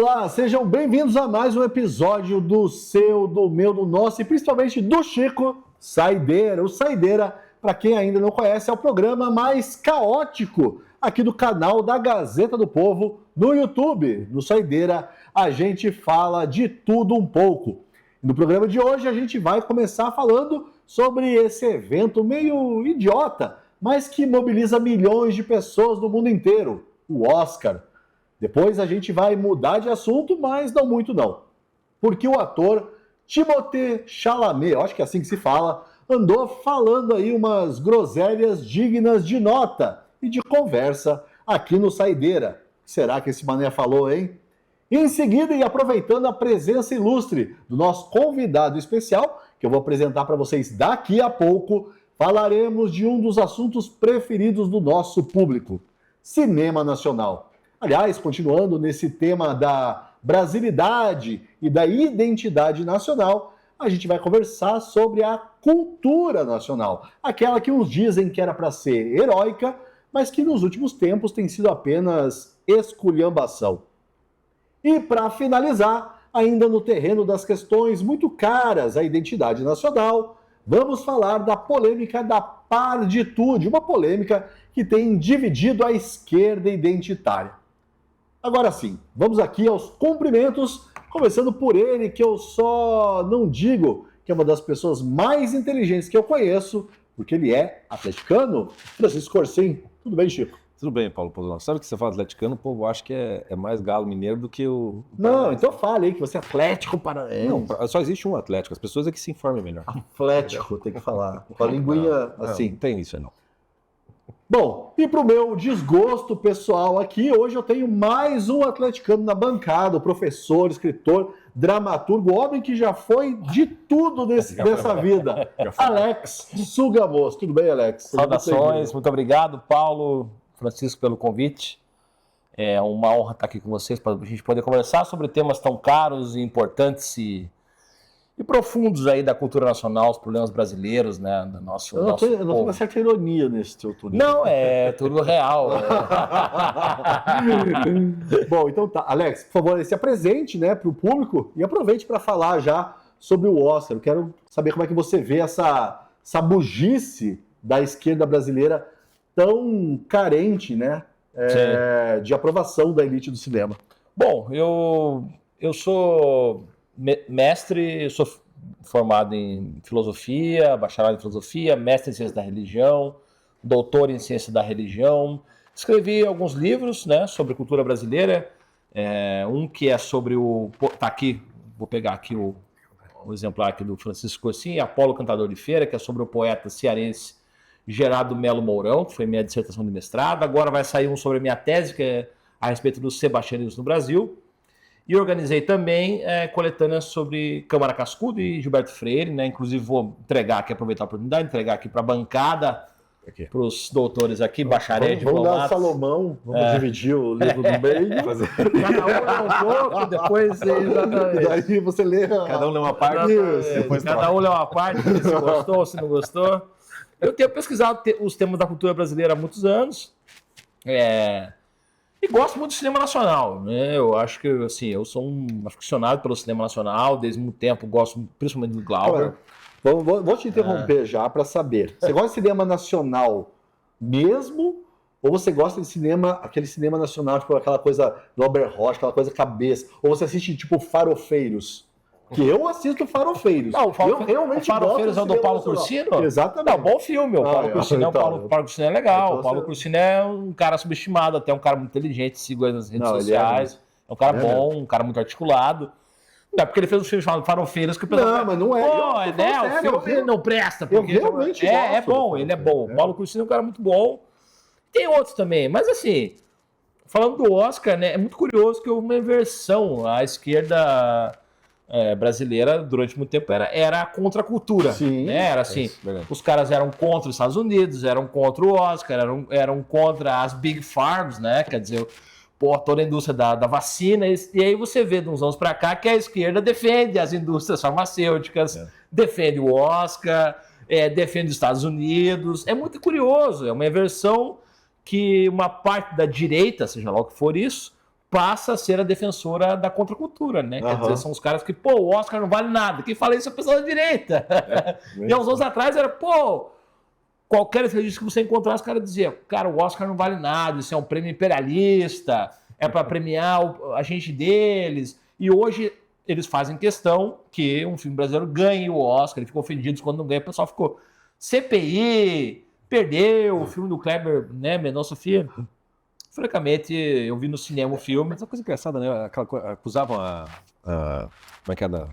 Olá, sejam bem-vindos a mais um episódio do seu, do meu, do nosso e principalmente do Chico Saideira. O Saideira, para quem ainda não conhece, é o programa mais caótico aqui do canal da Gazeta do Povo no YouTube. No Saideira a gente fala de tudo um pouco. No programa de hoje a gente vai começar falando sobre esse evento meio idiota, mas que mobiliza milhões de pessoas no mundo inteiro, o Oscar. Depois a gente vai mudar de assunto, mas não muito não. Porque o ator Timothée Chalamet, eu acho que é assim que se fala, andou falando aí umas groselhas dignas de nota e de conversa aqui no Saideira. Será que esse mané falou, hein? E em seguida, e aproveitando a presença ilustre do nosso convidado especial, que eu vou apresentar para vocês daqui a pouco, falaremos de um dos assuntos preferidos do nosso público, cinema nacional. Aliás, continuando nesse tema da brasilidade e da identidade nacional, a gente vai conversar sobre a cultura nacional. Aquela que uns dizem que era para ser heróica, mas que nos últimos tempos tem sido apenas esculhambação. E para finalizar, ainda no terreno das questões muito caras à identidade nacional, vamos falar da polêmica da parditude, uma polêmica que tem dividido a esquerda identitária. Agora sim, vamos aqui aos cumprimentos, começando por ele, que eu só não digo que é uma das pessoas mais inteligentes que eu conheço, porque ele é atleticano, Francisco Corsim. Tudo bem, Chico? Tudo bem, Paulo Podolão. Sabe que você fala atleticano, o povo acha que é mais galo mineiro do que o... Não, então fale aí que você é atlético paranaense. Não, só existe um atlético, as pessoas é que se informem melhor. Atlético, tem que falar. Com a linguinha assim. Não tem isso aí não. Bom, e para o meu desgosto pessoal aqui, hoje eu tenho mais um atleticano na bancada, o professor, escritor, dramaturgo, homem que já foi de tudo nessa vida, Alex Sugamos. Tudo bem, Alex? Saudações, muito obrigado, Paulo, Francisco, pelo convite. É uma honra estar aqui com vocês para a gente poder conversar sobre temas tão caros e importantes e profundos aí da cultura nacional, os problemas brasileiros, né, do nosso Eu não tenho uma certa ironia nesse teu tudo. Não, é tudo real. Bom, então tá. Alex, por favor, se apresente, né, para o público e aproveite para falar já sobre o Oscar. Eu quero saber como é que você vê essa bugice da esquerda brasileira tão carente, né, de aprovação da elite do cinema. Bom, eu sou mestre, sou formado em filosofia, bacharel em filosofia, mestre em ciência da religião, doutor em ciência da religião. Escrevi alguns livros, né, sobre cultura brasileira. Um que é sobre o... Tá aqui, vou pegar aqui o exemplar aqui do Francisco Corsim, Apolo Cantador de Feira, que é sobre o poeta cearense Gerardo Melo Mourão, que foi minha dissertação de mestrado. Agora vai sair um sobre a minha tese, que é a respeito dos sebastianismos no Brasil. E organizei também coletâneas sobre Câmara Cascudo e Gilberto Freire, né? Inclusive vou entregar aqui, aproveitar a oportunidade, entregar aqui para a bancada, para os doutores aqui, bacharéis, diplomatas. Vamos dar Salomão, vamos dividir o livro no meio. Cada um lê um pouco, depois... Daí você lê... Cada um lê uma parte, depois cada um lê uma parte, se gostou, se não gostou. Eu tenho pesquisado os temas da cultura brasileira há muitos anos. E gosto muito do cinema nacional, né? Eu acho que, assim, eu sou um aficionado pelo cinema nacional, desde muito tempo gosto principalmente do Glauber. Vou te interromper já para saber. Você gosta de cinema nacional mesmo? Ou você gosta de cinema, aquele cinema nacional, tipo aquela coisa do Albert Rocha, aquela coisa cabeça? Ou você assiste, tipo, Farofeiros? Que eu assisto Farofeiros. Não, eu realmente o Farofeiros é o do Paulo Cursino? Exatamente. Não, bom filme. O Paulo Cursino Paulo Cursino é legal. Então, o Paulo Cursino é um cara subestimado, até um cara muito inteligente, sigo ele nas redes sociais. É um cara bom, um cara muito articulado. Não é porque ele fez um filme chamado Farofeiros que o pessoal... Não, mas não é. O filme não presta. Porque eu realmente gosto. É bom, ele é bom. O Paulo Cursino é um cara muito bom. Tem outros também, mas assim, falando do Oscar, né, é muito curioso que houve uma inversão à esquerda... brasileira durante muito tempo era contra a cultura. Sim, né? Era assim, os caras eram contra os Estados Unidos, eram contra o Oscar, eram contra as Big Farms, né? Quer dizer, toda a indústria da vacina. E aí você vê de uns anos para cá que a esquerda defende as indústrias farmacêuticas, defende o Oscar, defende os Estados Unidos. É muito curioso, é uma inversão que uma parte da direita, seja lá o que for isso, passa a ser a defensora da contracultura, né? Quer Aham. dizer, são os caras que, pô, o Oscar não vale nada. Quem fala isso é a pessoa da direita. E há uns anos atrás era, pô, qualquer entrevista que você encontrasse, os caras diziam, cara, o Oscar não vale nada, isso é um prêmio imperialista, é para premiar a gente deles. E hoje eles fazem questão que um filme brasileiro ganhe o Oscar, eles ficam ofendidos quando não ganha, o pessoal ficou, CPI, perdeu o filme do Kleber, né, Mendonça Filho. Francamente, eu vi no cinema o filme. Mas uma coisa engraçada, né? Acusavam como é que é da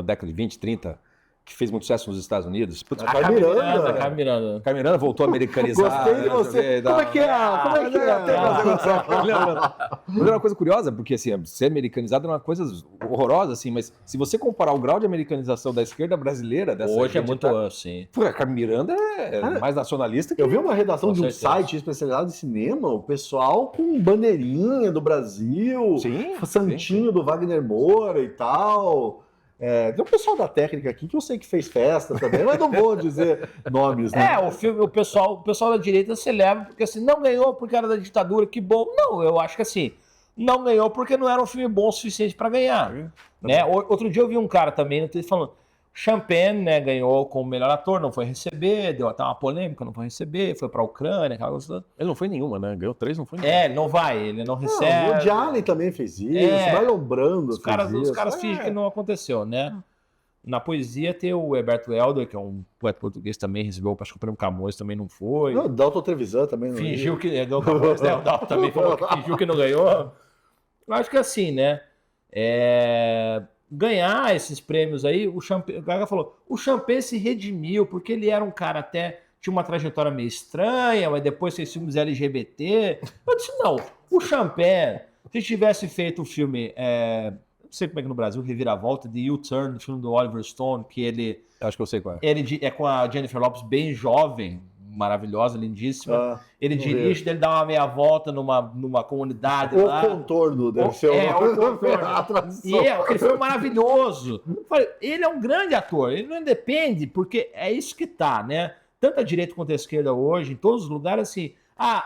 década de 20, 30, que fez muito sucesso nos Estados Unidos. Putz, A Carmen Miranda. Carmen Miranda. Carmen Miranda voltou a americanizar. Gostei de você. Como é que é? Como é que é? Mas era uma coisa curiosa, porque assim, ser americanizado era uma coisa horrorosa, assim, mas se você comparar o grau de americanização da esquerda brasileira, dessa Hoje é gente, muito assim. Pô, a Carmen Miranda é mais nacionalista que Eu vi uma redação Com de um certeza. site especializado em cinema, o pessoal com bandeirinha do Brasil, Sim, santinho do Wagner Moura e tal. Tem um pessoal da técnica aqui que eu sei que fez festa também, mas não vou dizer nomes, né? O filme, o pessoal da direita celebra porque assim, não ganhou porque era da ditadura, que bom. Não, eu acho que assim, não ganhou porque não era um filme bom o suficiente para ganhar. Né? Outro dia eu vi um cara também no Twitter falando, Champagne, né, ganhou como melhor ator, não foi receber, deu até uma polêmica, não foi receber, foi pra Ucrânia, aquela coisa toda. Ele não foi nenhuma, né? Ganhou 3, não foi nenhuma. Não vai, ele não Não, recebe. o Woody Allen também fez isso, Marlon Brando Os fez caras isso. fingem que não aconteceu, né? Na poesia tem o Herberto Helder, que é um poeta português também, recebeu, acho que o prêmio Camões também não foi. Não, Dalton Trevisan também não Fingiu que ganhou o Camões, né? O Dalton também falou que fingiu que não ganhou. Eu acho que assim, né? Ganhar esses prêmios aí, o Gaga falou, o Champagne se redimiu, porque ele era um cara até, tinha uma trajetória meio estranha, mas depois fez filmes LGBT. Eu disse, não, o Champagne, se tivesse feito o filme, não sei como é que no Brasil, Reviravolta, de U-Turn, o filme do Oliver Stone, que ele Acho que eu sei qual é. ele é com a Jennifer Lopez bem jovem, maravilhosa, lindíssima. Ele vamos dirige, ele dá uma meia volta numa comunidade O lá. contorno deve ser o contorno. a atração. E aquele filme é maravilhoso. Eu falei, ele é um grande ator, ele não independe, porque é isso que tá, né? Tanto a direita quanto a esquerda hoje, em todos os lugares, assim,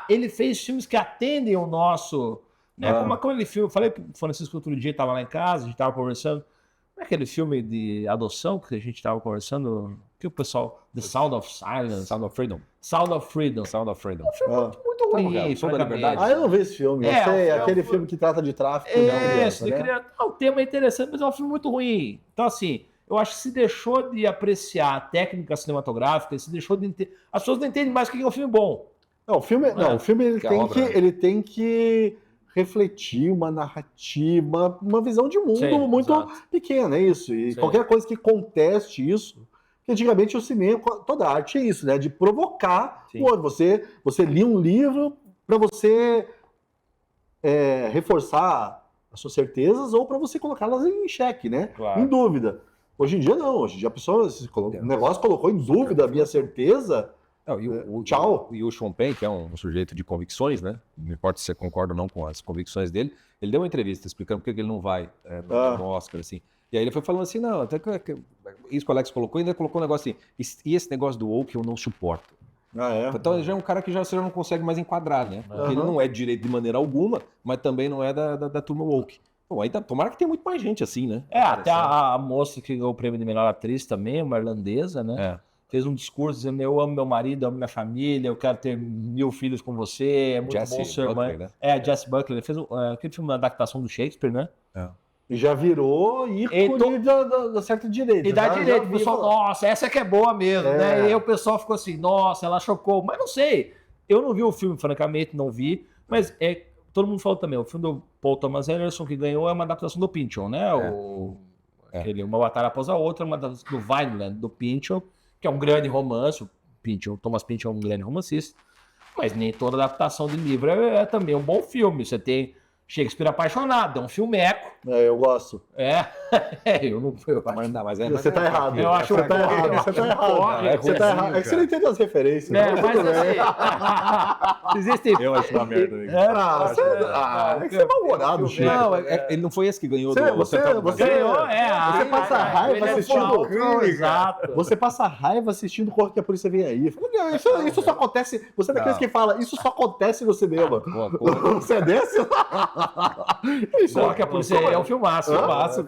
ele fez filmes que atendem o nosso, né? Como aquele filme, eu falei pro Francisco outro dia, estava lá em casa, a gente estava conversando, como é aquele filme de adoção que a gente estava conversando, que o pessoal, The Sound of Silence, Sound of Freedom. Sound of Freedom. Sound of Freedom. É um filme muito ruim, Som da francamente. Liberdade. Eu não vi esse filme. Eu sei, o aquele filme- filme que trata de tráfico de criança, né? O tema é interessante, mas é um filme muito ruim. Então, assim, eu acho que se deixou de apreciar a técnica cinematográfica, se deixou de entender. As pessoas não entendem mais o que é um filme bom. Não, o filme ele Que é tem obra, né? ele tem que refletir uma narrativa, uma visão de mundo Sim, muito exato. pequena, é isso. E Sim. qualquer coisa que conteste isso, que antigamente o cinema, toda a arte é isso, né? De provocar Sim. o outro. Você lia um livro para você reforçar as suas certezas ou para você colocá-las em xeque, né? Claro. Em dúvida. Hoje em dia não, hoje em dia a pessoa, o negócio colocou em dúvida a minha certeza. Não, Tchau. E o Champagne, que é um sujeito de convicções, né? Não importa se você concorda ou não com as convicções dele, ele deu uma entrevista explicando por que ele não vai no Oscar, assim. E aí ele foi falando assim, não, até que isso que o Alex colocou, ainda colocou um negócio assim, e esse negócio do woke eu não suporto. Então ele já é um cara que você já não consegue mais enquadrar, né? Porque ele não é de direita de maneira alguma, mas também não é da turma woke. Bom, aí tomara que tenha muito mais gente assim, né? Até a moça que ganhou o prêmio de melhor atriz também, uma irlandesa, né? Fez um discurso dizendo, eu amo meu marido, eu amo minha família, eu quero ter 1000 filhos com você, é muito Jessie bom ser mãe. Buckley, né? A Jessie Buckley, ele fez aquele filme da adaptação do Shakespeare, né? E já virou ícone da certa direita. E da Já direita, o vi pessoal, falar. nossa, essa que é boa mesmo, né? E aí o pessoal ficou assim, nossa, ela chocou. Mas não sei, eu não vi o filme, francamente, não vi, mas todo mundo falou também, o filme do Paul Thomas Anderson que ganhou é uma adaptação do Pynchon, né? Uma Batalha Após a Outra, uma adaptação do Vineland, do Pynchon, que é um grande romance, o Thomas Pynchon é um grande romancista, mas nem toda adaptação de livro é também um bom filme. Você tem Shakespeare Apaixonado, é um filmeco. Eu gosto. Eu não... Mas Você tá errado. Eu acho Você que tá errado. Você tá errado. Você tá errado. É que você não entende as referências. Mas existem... Eu acho uma merda. É que você é mal-humorado, Chico. Não, ele não foi esse que ganhou Você ganhou, Você passa raiva assistindo. Exato. Você passa raiva assistindo Corre que a Polícia Vem Aí. Isso só acontece. Você é daqueles que fala, isso só acontece no cinema. Você é desse? Só que a Polícia é um filmaço. Filmaço.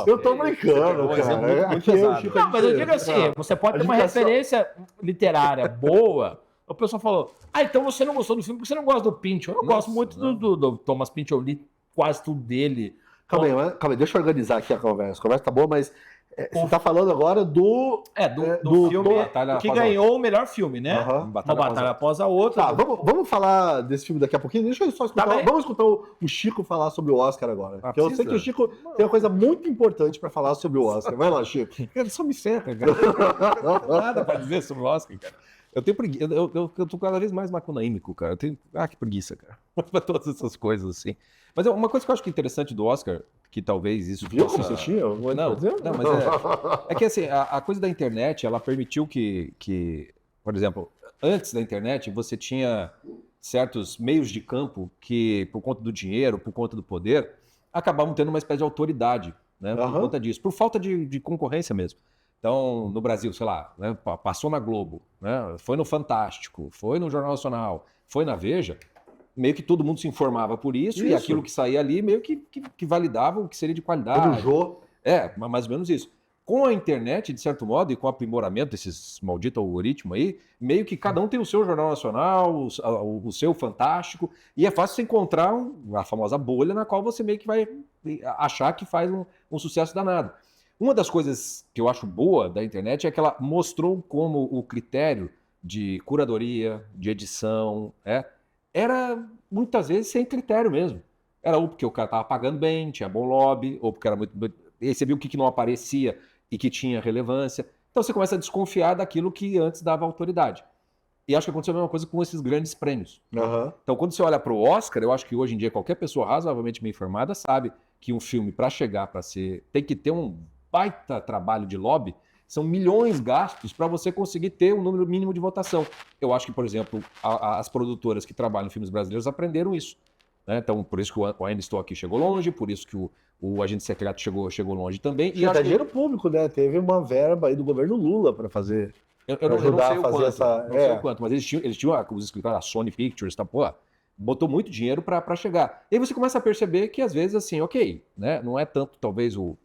Eu tô brincando, cara. Não, mas eu digo assim, você pode ter uma referência literária boa. O pessoal falou, então você não gostou do filme porque você não gosta do Pynchon. Eu gosto muito do Thomas Pynchon, eu li quase tudo dele. Calma aí, deixa eu organizar aqui a conversa. A conversa tá boa, mas você tá falando agora do filme que ganhou o melhor filme, né? Uhum. Uma batalha após a outra. Tá, vamos falar desse filme daqui a pouquinho. Deixa eu só escutar. Vamos escutar o Chico falar sobre o Oscar agora. Porque eu sei que o Chico tem uma coisa muito importante pra falar sobre o Oscar. Vai lá, Chico. Ele só me cerca, cara. Não tem nada pra dizer sobre o Oscar, cara. Eu tenho preguiça. Eu tô cada vez mais macunaímico, cara. Eu tenho... que preguiça, cara. Pra todas essas coisas, assim. Mas uma coisa que eu acho que é interessante do Oscar, que talvez isso viu como você tinha? Não, mas é que assim, a coisa da internet, ela permitiu que, por exemplo, antes da internet, você tinha certos meios de campo que, por conta do dinheiro, por conta do poder, acabavam tendo uma espécie de autoridade, né? Por conta disso, por falta de concorrência mesmo. Então, no Brasil, sei lá, né, passou na Globo, né, foi no Fantástico, foi no Jornal Nacional, foi na Veja, meio que todo mundo se informava por isso. E aquilo que saía ali meio que validava o que seria de qualidade. Mais ou menos isso. Com a internet, de certo modo, e com o aprimoramento desses malditos algoritmos aí, meio que cada um tem o seu Jornal Nacional, o seu Fantástico, e é fácil você encontrar a famosa bolha na qual você meio que vai achar que faz um sucesso danado. Uma das coisas que eu acho boa da internet é que ela mostrou como o critério de curadoria, de edição, era muitas vezes sem critério mesmo. Era ou porque o cara estava pagando bem, tinha bom lobby, ou porque era muito... E você viu o que não aparecia e que tinha relevância. Então você começa a desconfiar daquilo que antes dava autoridade. E acho que aconteceu a mesma coisa com esses grandes prêmios. Então quando você olha para o Oscar, eu acho que hoje em dia qualquer pessoa razoavelmente bem informada sabe que um filme, para chegar, para ser... tem que ter um baita trabalho de lobby, são milhões gastos para você conseguir ter um número mínimo de votação. Eu acho que, por exemplo, as produtoras que trabalham em filmes brasileiros aprenderam isso. Né? Então, por isso que o Ainda Estou Aqui chegou longe, por isso que o Agente Secreto chegou longe também. E até dinheiro público, né? Teve uma verba aí do governo Lula para fazer... Eu não sei o quanto, não sei o quanto, mas eles tinham os escritórios, a Sony Pictures, botou muito dinheiro para chegar. E aí você começa a perceber que, às vezes, assim, né? Não é tanto, talvez, o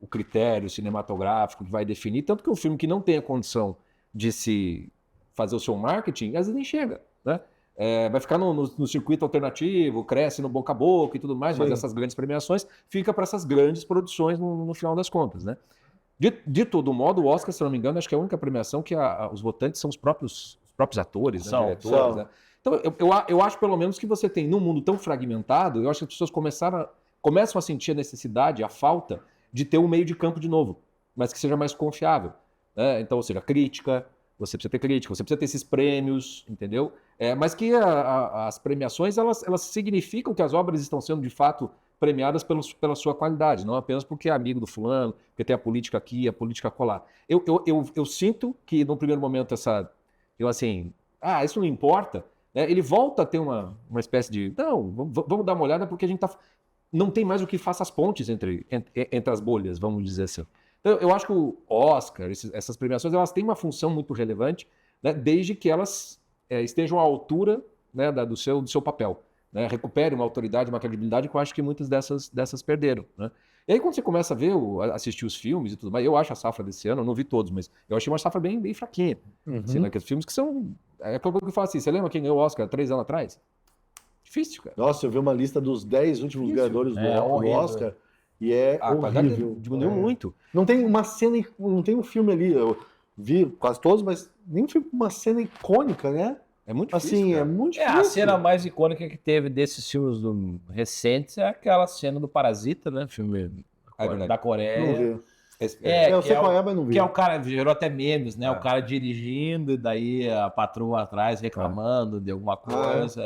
critério cinematográfico que vai definir, tanto que um filme que não tem a condição de se fazer o seu marketing, às vezes nem chega, né? Vai ficar no circuito alternativo, cresce no boca a boca e tudo mais, mas essas grandes premiações fica para essas grandes produções no final das contas, né? De todo modo, o Oscar, se não me engano, acho que é a única premiação que os votantes são os próprios atores, né, diretores, né? Então, eu acho pelo menos que você tem, num mundo tão fragmentado, eu acho que as pessoas começam a sentir a necessidade, a falta de ter um meio de campo de novo, mas que seja mais confiável, né? Então, ou seja, crítica, você precisa ter crítica, você precisa ter esses prêmios, entendeu? Mas que as premiações, elas significam que as obras estão sendo, de fato, premiadas pela sua qualidade, não apenas porque é amigo do fulano, porque tem a política aqui, a política acolá. Eu sinto que, no primeiro momento, isso não importa, né? Ele volta a ter uma espécie de, não, vamos dar uma olhada porque a gente não tem mais o que faça as pontes entre as bolhas, vamos dizer assim. Então, eu acho que o Oscar, essas premiações, elas têm uma função muito relevante, né, desde que elas estejam à altura, né, do seu papel, né, recupere uma autoridade, uma credibilidade que eu acho que muitas dessas perderam, né. E aí quando você começa a ver, assistir os filmes e tudo mais, eu acho a safra desse ano, eu não vi todos, mas eu achei uma safra bem, bem fraquinha. Assim, né, aqueles filmes que são... É como eu falo assim, você lembra quem ganhou o Oscar 3 anos atrás? Difícil, cara. Nossa, eu vi uma lista dos 10 últimos ganhadores do Oscar e horrível. Diminuiu muito. Não tem uma cena, não tem um filme ali, eu vi quase todos, mas nem uma cena icônica, né? É muito difícil, assim, cara. é muito difícil. A cena mais icônica que teve desses filmes recentes é aquela cena do Parasita, né? Filme da Coreia. Não vi. Eu sei qual mas não vi. Que é o cara, gerou até memes, né? O cara dirigindo e daí a patroa atrás reclamando de alguma coisa.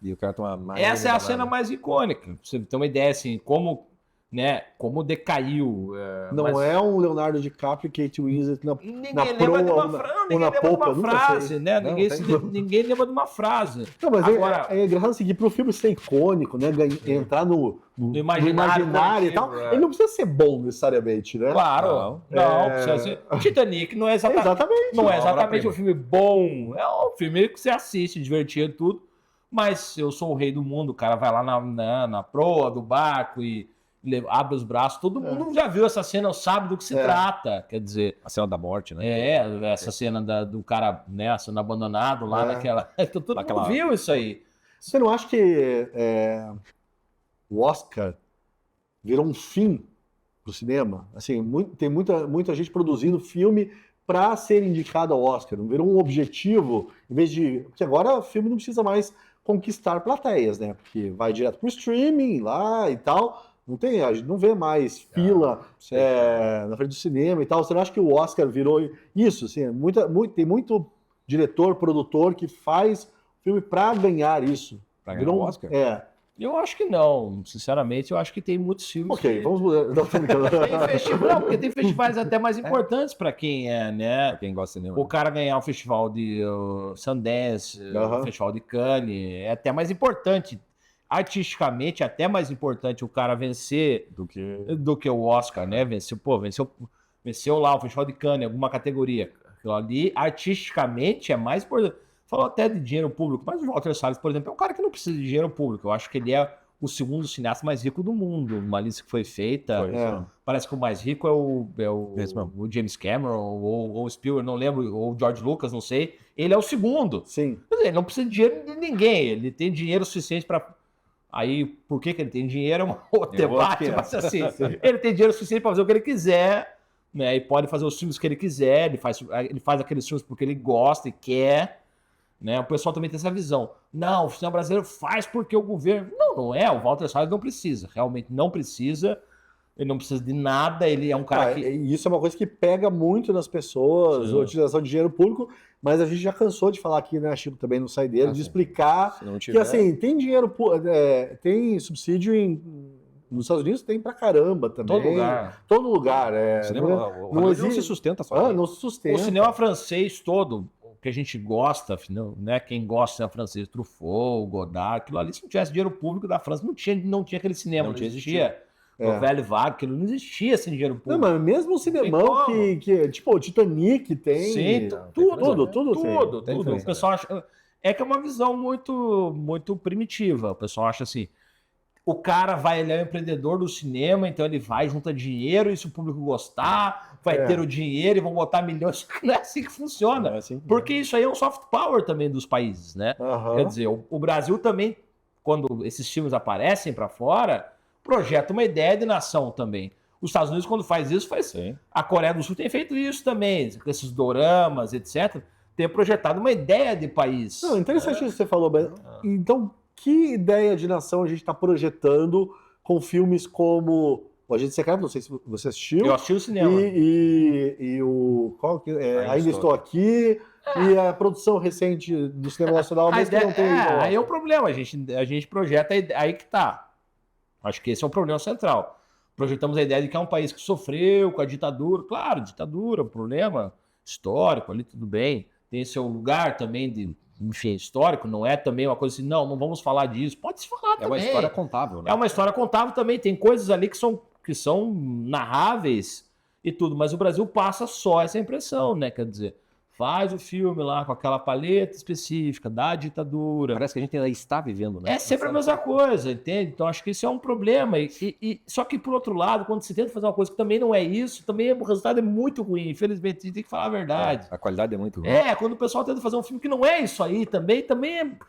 E o cara toma mais. Essa é a cena mais icônica. Pra você ter uma ideia, assim, como decaiu. Não mas é um Leonardo DiCaprio e Kate Winslet na ninguém proa lembra de uma ou na- frase, ou ninguém na lembra de polpa, uma nunca frase, sei. né? Não, Ninguém lembra de uma frase. Não, mas Agora, é engraçado seguir para o filme ser icônico, né? Entrar no imaginário imaginário e tal. coletivo, Ele não precisa ser bom necessariamente, né? claro, não precisa ser. Titanic não é Exatamente. não é Uma exatamente obra-prima. um filme bom. É um filme que você assiste, divertido e tudo. Mas eu sou o rei do mundo, o cara vai lá na proa do barco e abre os braços. Todo mundo já viu essa cena, sabe do que se trata. Quer dizer, A cena da morte, né? essa cena do cara, né, sendo abandonado lá naquela. Todo Naquela- mundo viu isso aí. Você não acha que o Oscar virou um fim pro cinema? Assim, tem muita gente produzindo filme para ser indicado ao Oscar. Não virou um objetivo, em vez de... Porque agora o filme não precisa mais conquistar plateias, né? Porque vai direto pro streaming lá e tal. Não tem, a gente não vê mais fila na frente do cinema e tal. Você não acha que o Oscar virou isso? Assim, tem muito diretor, produtor que faz filme para ganhar isso. Pra ganhar o Oscar? Eu acho que não. Sinceramente, eu acho que tem muitos filmes. Ok, vamos mudar. Não, tô brincando. Não, porque tem festivais até mais importantes para quem é, né? Quem gosta de cinema. O cara ganhar o festival de Sundance, o festival de Cannes, é até mais importante. Artisticamente, é até mais importante o cara vencer do que o Oscar, né? Venceu lá o festival de Cannes, alguma categoria. Aquilo ali, artisticamente, é mais importante. Falou até de dinheiro público, mas o Walter Salles, por exemplo, é um cara que não precisa de dinheiro público. Eu acho que ele é o segundo cineasta mais rico do mundo. Uma lista que foi feita. Parece que o mais rico é o James Cameron, ou o Spielberg, não lembro, ou o George Lucas, não sei. Ele é o segundo. Sim. Quer dizer, ele não precisa de dinheiro de ninguém. Ele tem dinheiro suficiente para. Aí, por que ele tem dinheiro é um outro debate, mas assim, ele tem dinheiro suficiente para fazer o que ele quiser, né? E pode fazer os filmes que ele quiser, ele faz aqueles filmes porque ele gosta e quer. Né? O pessoal também tem essa visão. Não, o cinema brasileiro faz porque o governo... Não é. O Walter Salles não precisa. Realmente não precisa. Ele não precisa de nada. Ele é um cara que... Isso é uma coisa que pega muito nas pessoas, a utilização de dinheiro público, mas a gente já cansou de falar aqui, né, Chico, também no Saideiro, de explicar que, assim, tem dinheiro... tem subsídio nos Estados Unidos, tem pra caramba também. Todo lugar. O cinema não se sustenta só. Não se sustenta. O cinema francês todo... que a gente gosta, né? Quem gosta do cinema francês, Truffaut, Godard, aquilo ali, se não tivesse dinheiro público da França, não tinha aquele cinema, não existia. O Velho Vague, aquilo não existia sem dinheiro público. Não, mas mesmo o cinemão que tipo, o Titanic tem. Sim, tudo. O pessoal acha. É que é uma visão muito, muito primitiva. O pessoal acha assim. O cara ele é o empreendedor do cinema, então ele vai, junta dinheiro, e se o público gostar, vai ter o dinheiro e vão botar milhões. Não é assim que funciona. Porque isso aí é um soft power também dos países, né? Quer dizer, o Brasil também, quando esses filmes aparecem para fora, projeta uma ideia de nação também. Os Estados Unidos, quando faz isso, faz. A Coreia do Sul tem feito isso também, com esses doramas, etc. Tem projetado uma ideia de país. Não, interessante isso que você falou, Ben. Então, que ideia de nação a gente está projetando com filmes como O Agente Secreto? Não sei se você assistiu. Eu assisti no cinema. E o... Qual que é? Ainda Estou Aqui. E a produção recente do cinema nacional, mas que não tem... Aí é o problema. A gente projeta... Aí que tá. Acho que esse é o problema central. Projetamos a ideia de que é um país que sofreu com a ditadura. Claro, ditadura, problema histórico ali, tudo bem. Tem seu lugar também de... Enfim, histórico, não é também uma coisa assim, não vamos falar disso. Pode se falar também. É uma história contável, né? É uma história contável também, tem coisas ali que são narráveis e tudo, mas o Brasil passa só essa impressão, né? Quer dizer, faz o filme lá com aquela paleta específica da ditadura. Parece que a gente ainda está vivendo, né? É sempre a mesma coisa, entende? Então acho que isso é um problema. Só que, por outro lado, quando se tenta fazer uma coisa que também não é isso, também o resultado é muito ruim. Infelizmente, a gente tem que falar a verdade. A qualidade é muito ruim. Quando o pessoal tenta fazer um filme que não é isso aí, também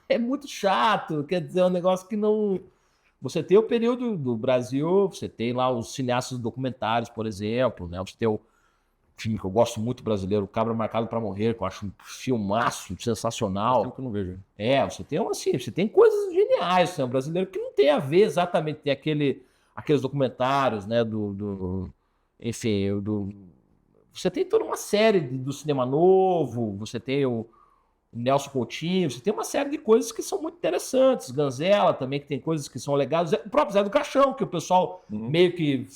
é muito chato. Quer dizer, é um negócio que não... Você tem o período do Brasil, você tem lá os cineastas documentários, por exemplo, né? Você tem o filme que eu gosto muito brasileiro, O Cabra Marcado para Morrer, que eu acho um filmaço sensacional. Tempo que eu não vejo. Você tem coisas geniais no brasileiro que não tem a ver exatamente, tem aqueles documentários, né, você tem toda uma série do cinema novo, você tem Nelson Coutinho, você tem uma série de coisas que são muito interessantes. Ganzella também, que tem coisas que são legais. O próprio Zé do Caixão, que o pessoal meio que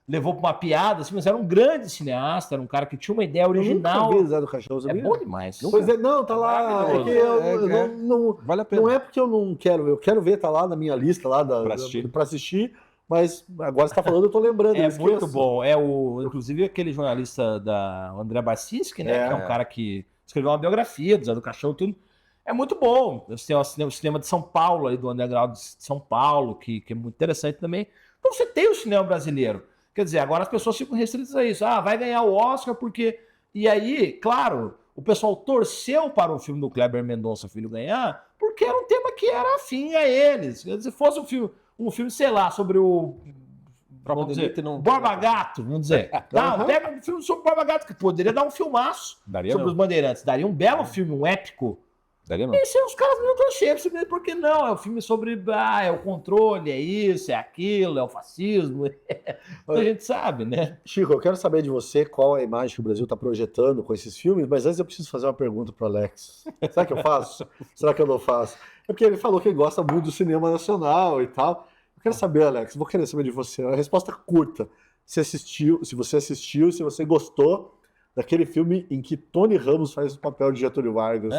levou para uma piada, assim, mas era um grande cineasta, era um cara que tinha uma ideia original. Eu nunca vi Zé do Caixão, É sabia? bom demais. Pois é, não, tá lá. É que eu não, Vale a pena. não é porque eu não quero ver, eu quero ver, tá lá na minha lista lá pra assistir, mas agora você tá falando, eu tô lembrando. É eu muito esqueço. bom. Inclusive aquele jornalista da André Barcinski, né? Que é um cara que escreveu uma biografia do Zé do Caixão, tudo. É muito bom. Você tem o cinema de São Paulo, ali, do underground de São Paulo, que é muito interessante também. Então você tem o cinema brasileiro. Quer dizer, agora as pessoas ficam restritas a isso. Ah, vai ganhar o Oscar porque... E aí, claro, o pessoal torceu para o filme do Kleber Mendonça Filho ganhar porque era um tema que era afim a eles. Se fosse um filme, sei lá, sobre o... Vamos dizer, Borba Gato, vamos dizer. Não, pega um filme sobre o Borba Gato, que poderia dar um filmaço sobre os Bandeirantes. Daria um belo filme, um épico. Daria não. E se os caras não torceram, por que não? É um filme sobre é o controle, é isso, é aquilo, é o fascismo. Então a gente sabe, né? Chico, eu quero saber de você qual é a imagem que o Brasil está projetando com esses filmes, mas antes eu preciso fazer uma pergunta para o Alex. Será que eu faço? Será que eu não faço? É porque ele falou que ele gosta muito do cinema nacional e tal. Eu quero saber, Alex, vou querer saber de você. Uma resposta curta. Se você assistiu, se você gostou daquele filme em que Tony Ramos faz o papel de Getúlio Vargas. O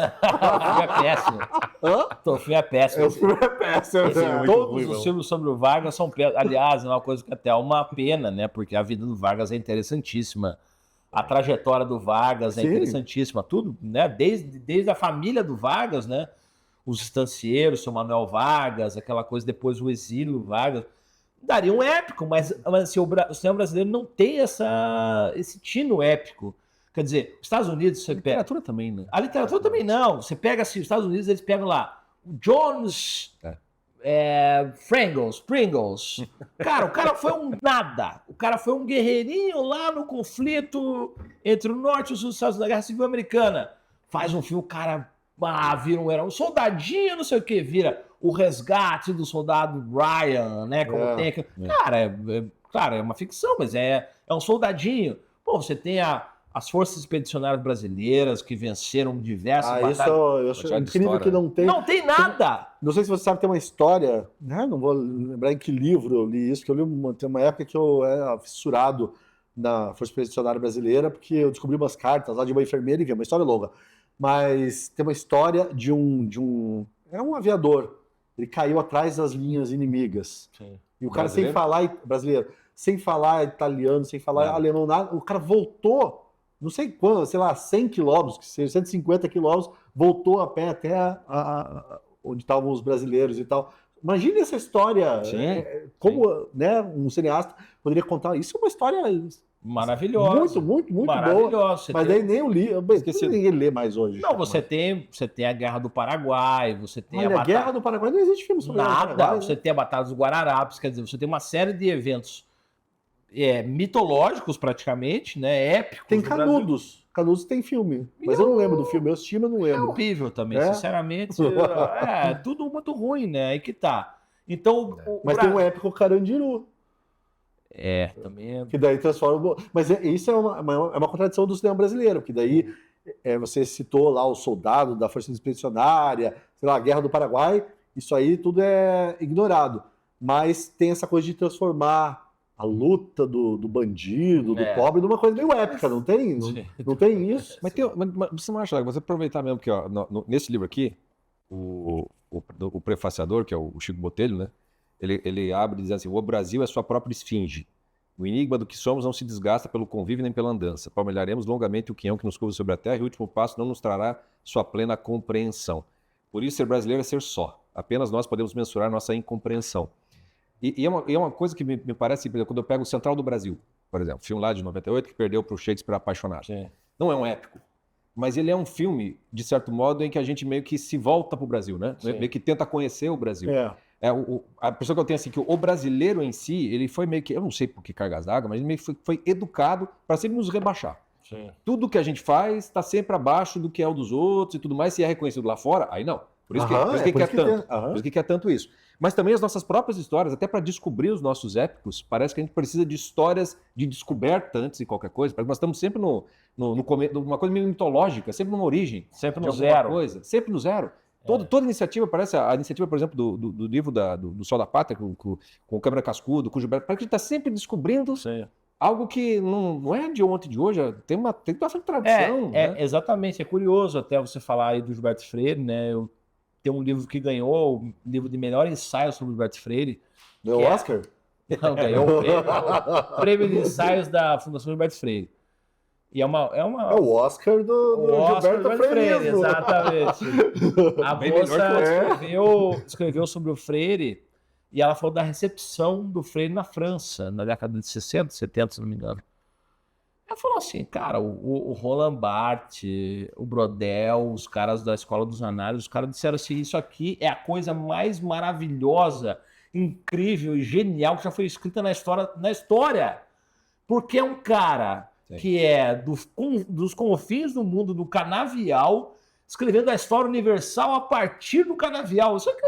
filme é péssimo. Hã? O filme é péssimo. O filme é péssimo. Todos os filmes sobre o Vargas são péssimos. Aliás, é uma coisa que até é uma pena, né? Porque a vida do Vargas é interessantíssima. A trajetória do Vargas é interessantíssima. Tudo, né? Desde a família do Vargas, né? Os estancieiros, seu Manuel Vargas, aquela coisa, depois o exílio Vargas. Daria um épico, mas assim, o cinema brasileiro não tem esse tino épico. Quer dizer, os Estados Unidos... A literatura também, né? A literatura também não. Você pega assim, os Estados Unidos, eles pegam lá o Jones Pringles. Cara, o cara foi um nada. O cara foi um guerreirinho lá no conflito entre o Norte e o Sul dos Estados Unidos, na Guerra Civil Americana. Faz um filme, o cara vira um herói. Um soldadinho, não sei o que, vira o resgate do soldado Ryan, né? Como tem aqui. Cara, claro, é uma ficção, mas é um soldadinho. Pô, você tem as forças expedicionárias brasileiras que venceram diversas batalhas. Isso eu acho incrível que não tem. Não tem nada! Não sei se você sabe, tem uma história, né? Não vou lembrar em que livro eu li isso, que eu li tem uma época que eu era fissurado na Força Expedicionária Brasileira, porque eu descobri umas cartas lá de uma enfermeira e vi, uma história longa. Mas tem uma história de um aviador. Ele caiu atrás das linhas inimigas. Sim. E o cara sem falar brasileiro, sem falar italiano, sem falar alemão, nada, o cara voltou. Não sei quando, sei lá, 100 quilômetros, 150 quilômetros, voltou a pé até onde estavam os brasileiros e tal. Imagine essa história, como né, um cineasta poderia contar. Isso é uma história maravilhosa. Muito boa. Mas daí nem eu li, ninguém lê mais hoje. Não, você tem a Guerra do Paraguai, você tem a Guerra do Paraguai, não existe filme sobre nada. Você tem a Batalha dos Guararapes, quer dizer, você tem uma série de eventos mitológicos praticamente, né? Épicos. Tem Canudos. Canudos tem filme. Mas eu não lembro do filme, eu assisti, mas não lembro. É horrível também, sinceramente. Tudo muito ruim, né? Aí que tá. Então. Mas tem um épico Carandiru. Também. Que daí transforma. Mas isso é uma contradição do cinema brasileiro, porque daí você citou lá o soldado da Força Expedicionária, sei lá, a Guerra do Paraguai, isso aí tudo é ignorado. Mas tem essa coisa de transformar a luta do bandido, do pobre, numa coisa meio épica, não tem? Não tem isso? Mas você não acha, você aproveitar mesmo que nesse livro aqui, o prefaciador, que é o Chico Botelho, né? Ele abre dizendo assim: o Brasil é sua própria esfinge. O enigma do que somos não se desgasta pelo convívio nem pela andança. Palmilharemos longamente o quinhão que nos coube sobre a terra e o último passo não nos trará sua plena compreensão. Por isso, ser brasileiro é ser só. Apenas nós podemos mensurar nossa incompreensão. E é uma coisa que me parece, quando eu pego o Central do Brasil, por exemplo, filme lá de 98 que perdeu para o Shakespeare apaixonado. Não é um épico, mas ele é um filme, de certo modo, em que a gente meio que se volta para o Brasil, né? Meio que tenta conhecer o Brasil. A pessoa que eu tenho assim, que o brasileiro em si, ele foi meio que, eu não sei por que cargas d'água, mas ele meio que foi educado para sempre nos rebaixar. Tudo que a gente faz está sempre abaixo do que é o dos outros e tudo mais. Se é reconhecido lá fora, aí não. Por isso que quer tanto isso. Mas também as nossas próprias histórias, até para descobrir os nossos épicos, parece que a gente precisa de histórias de descoberta antes de qualquer coisa. Porque nós estamos sempre numa coisa meio mitológica, sempre numa origem. Sempre no zero. Sempre no zero. Toda iniciativa, parece a iniciativa, por exemplo, do livro do Sol da Pátria, com o Câmara Cascudo, com o Gilberto, parece que a gente está sempre descobrindo algo que não é de ontem, de hoje, tem bastante tradição. Né? Exatamente, é curioso até você falar aí do Gilberto Freire, né? Tem um livro que ganhou o livro de melhor ensaio sobre o Gilberto Freire. Deu o Oscar? Não, ganhou o prêmio de ensaios da Fundação Gilberto Freire. E é o Oscar do Gilberto Freire. Exatamente. A moça escreveu sobre o Freire e ela falou da recepção do Freire na França, na década de 60, 70, se não me engano. Ela falou assim, cara, o Roland Barthes, o Brodel, os caras da Escola dos Análises, os caras disseram assim, isso aqui é a coisa mais maravilhosa, incrível e genial que já foi escrita na história. Porque é um cara que é dos confins do mundo, do canavial, escrevendo a história universal a partir do canavial. Isso aqui,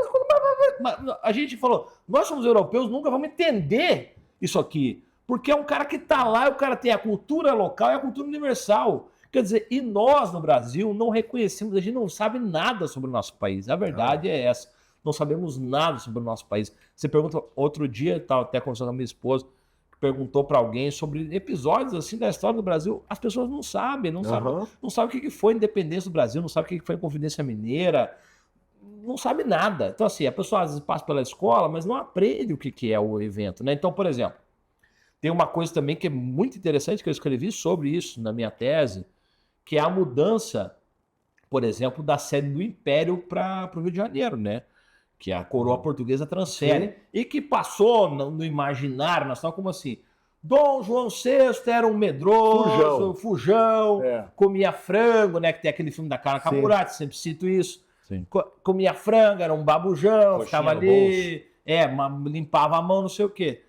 a gente falou, nós somos europeus, nunca vamos entender isso aqui. Porque é um cara que está lá, o cara tem a cultura local e a cultura universal. Quer dizer, e nós no Brasil não reconhecemos, a gente não sabe nada sobre o nosso país. A verdade é essa. Não sabemos nada sobre o nosso país. Você pergunta, outro dia, estava até conversando com a minha esposa, perguntou para alguém sobre episódios assim da história do Brasil. As pessoas não sabem, não sabem o que foi a independência do Brasil, não sabem o que foi a Inconfidência Mineira, não sabe nada. Então, assim, a pessoa às vezes passa pela escola, mas não aprende o que é o evento, né? Então, por exemplo, tem uma coisa também que é muito interessante, que eu escrevi sobre isso na minha tese, que é a mudança, por exemplo, da sede do Império para o Rio de Janeiro, né? Que a coroa portuguesa transfere e que passou no imaginário nacional como assim, Dom João VI era um medroso, fujão, comia frango, né? Que tem aquele filme da Carla Camurati, sempre cito isso. Comia frango, era um babujão, ficava ali, limpava a mão, não sei o quê.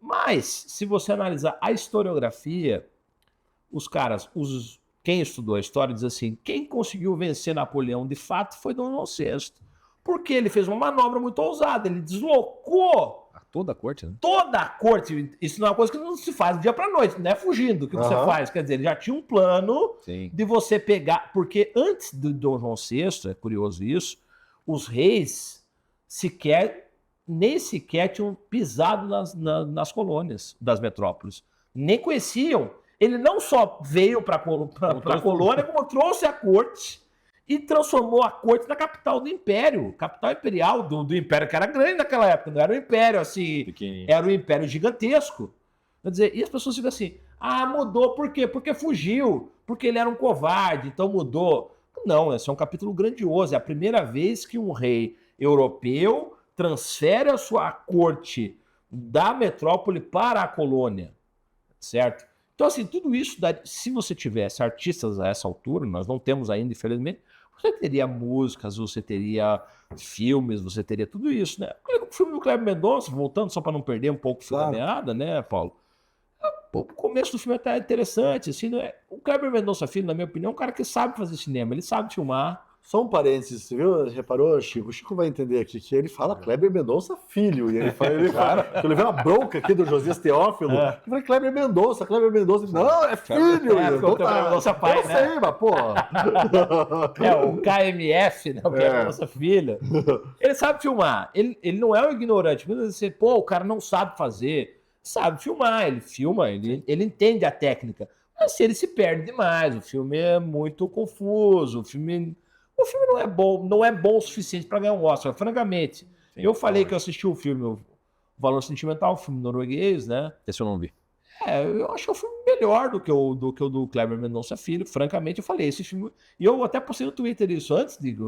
Mas, se você analisar a historiografia, os caras, quem estudou a história diz assim, quem conseguiu vencer Napoleão de fato foi Dom João VI. Porque ele fez uma manobra muito ousada, ele deslocou toda a corte, né? Toda a corte. Isso não é uma coisa que não se faz do dia para noite, não é fugindo. O que você faz? Quer dizer, ele já tinha um plano de você pegar... Porque antes do Dom João VI, é curioso isso, os reis nem sequer tinham pisado nas colônias das metrópoles. Nem conheciam. Ele não só veio para a colônia, como trouxe a corte e transformou a corte na capital do império, capital imperial do império, que era grande naquela época, não era um império assim, era um império gigantesco. Quer dizer, e as pessoas ficam assim, mudou, por quê? Porque fugiu, porque ele era um covarde, então mudou. Não, esse é um capítulo grandioso, é a primeira vez que um rei europeu transfere a sua corte da metrópole para a colônia, certo? Então, assim, tudo isso, se você tivesse artistas a essa altura, nós não temos ainda, infelizmente, você teria músicas, você teria filmes, você teria tudo isso, né? O filme do Kleber Mendonça, voltando só para não perder um pouco o fio da meada, né, Paulo? O começo do filme é até interessante, assim, né? O Kleber Mendonça Filho, na minha opinião, é um cara que sabe fazer cinema, ele sabe filmar. Só um parênteses, você viu? Reparou, Chico? O Chico vai entender aqui que ele fala Kleber Mendonça Filho. E ele fala que eu levei uma bronca aqui do Josias Teófilo. Eu falei Kleber Mendonça. Não, é filho. O Kleber Mendonça pai, eu sei, mas pô. O KMF, né? O Kleber Mendonça Filho. Ele sabe filmar. Ele não é um ignorante. Você, o cara não sabe fazer. Sabe filmar. Ele filma, ele entende a técnica. Mas ele se perde demais. O filme é muito confuso. O filme não é bom o suficiente para ganhar um Oscar, francamente. Eu falei que eu assisti o filme O Valor Sentimental, o filme norueguês, né? Esse eu não vi. Eu acho que é um filme melhor do que o do Kleber Mendonça Filho, francamente. Eu falei, esse filme... E eu até postei no Twitter isso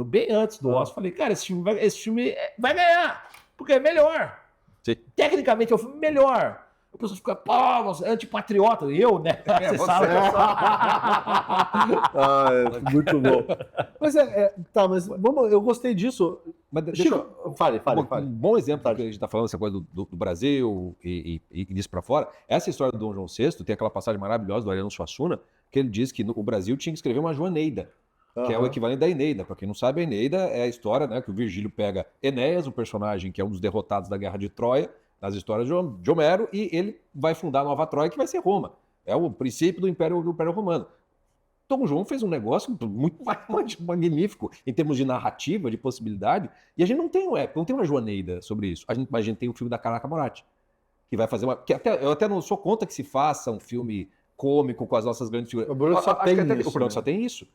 bem antes do Oscar. Falei, cara, esse filme vai ganhar, porque é melhor. Sim. Tecnicamente é um filme melhor. A pessoa fica, você é antipatriota. Eu, né? Você sabe que eu sou. Muito bom. Mas mas eu gostei disso. Mas Fale. Um bom exemplo que a gente está falando, essa coisa do Brasil e disso para fora. Essa história do Dom João VI, tem aquela passagem maravilhosa do Ariano Suassuna, que ele diz que o Brasil tinha que escrever uma Joaneida. que é o equivalente da Eneida. Para quem não sabe, a Eneida é a história, né, que o Virgílio pega Enéas, o personagem que é um dos derrotados da Guerra de Troia, nas histórias de Homero, e ele vai fundar a Nova Troia, que vai ser Roma. É o princípio do Império Romano. Tom João fez um negócio muito magnífico em termos de narrativa, de possibilidade, e a gente não tem uma Joaneida sobre isso. Mas a gente tem o filme da Caraca Moratti, que vai fazer eu até não sou contra que se faça um filme cômico com as nossas grandes figuras. O Bruno só tem isso.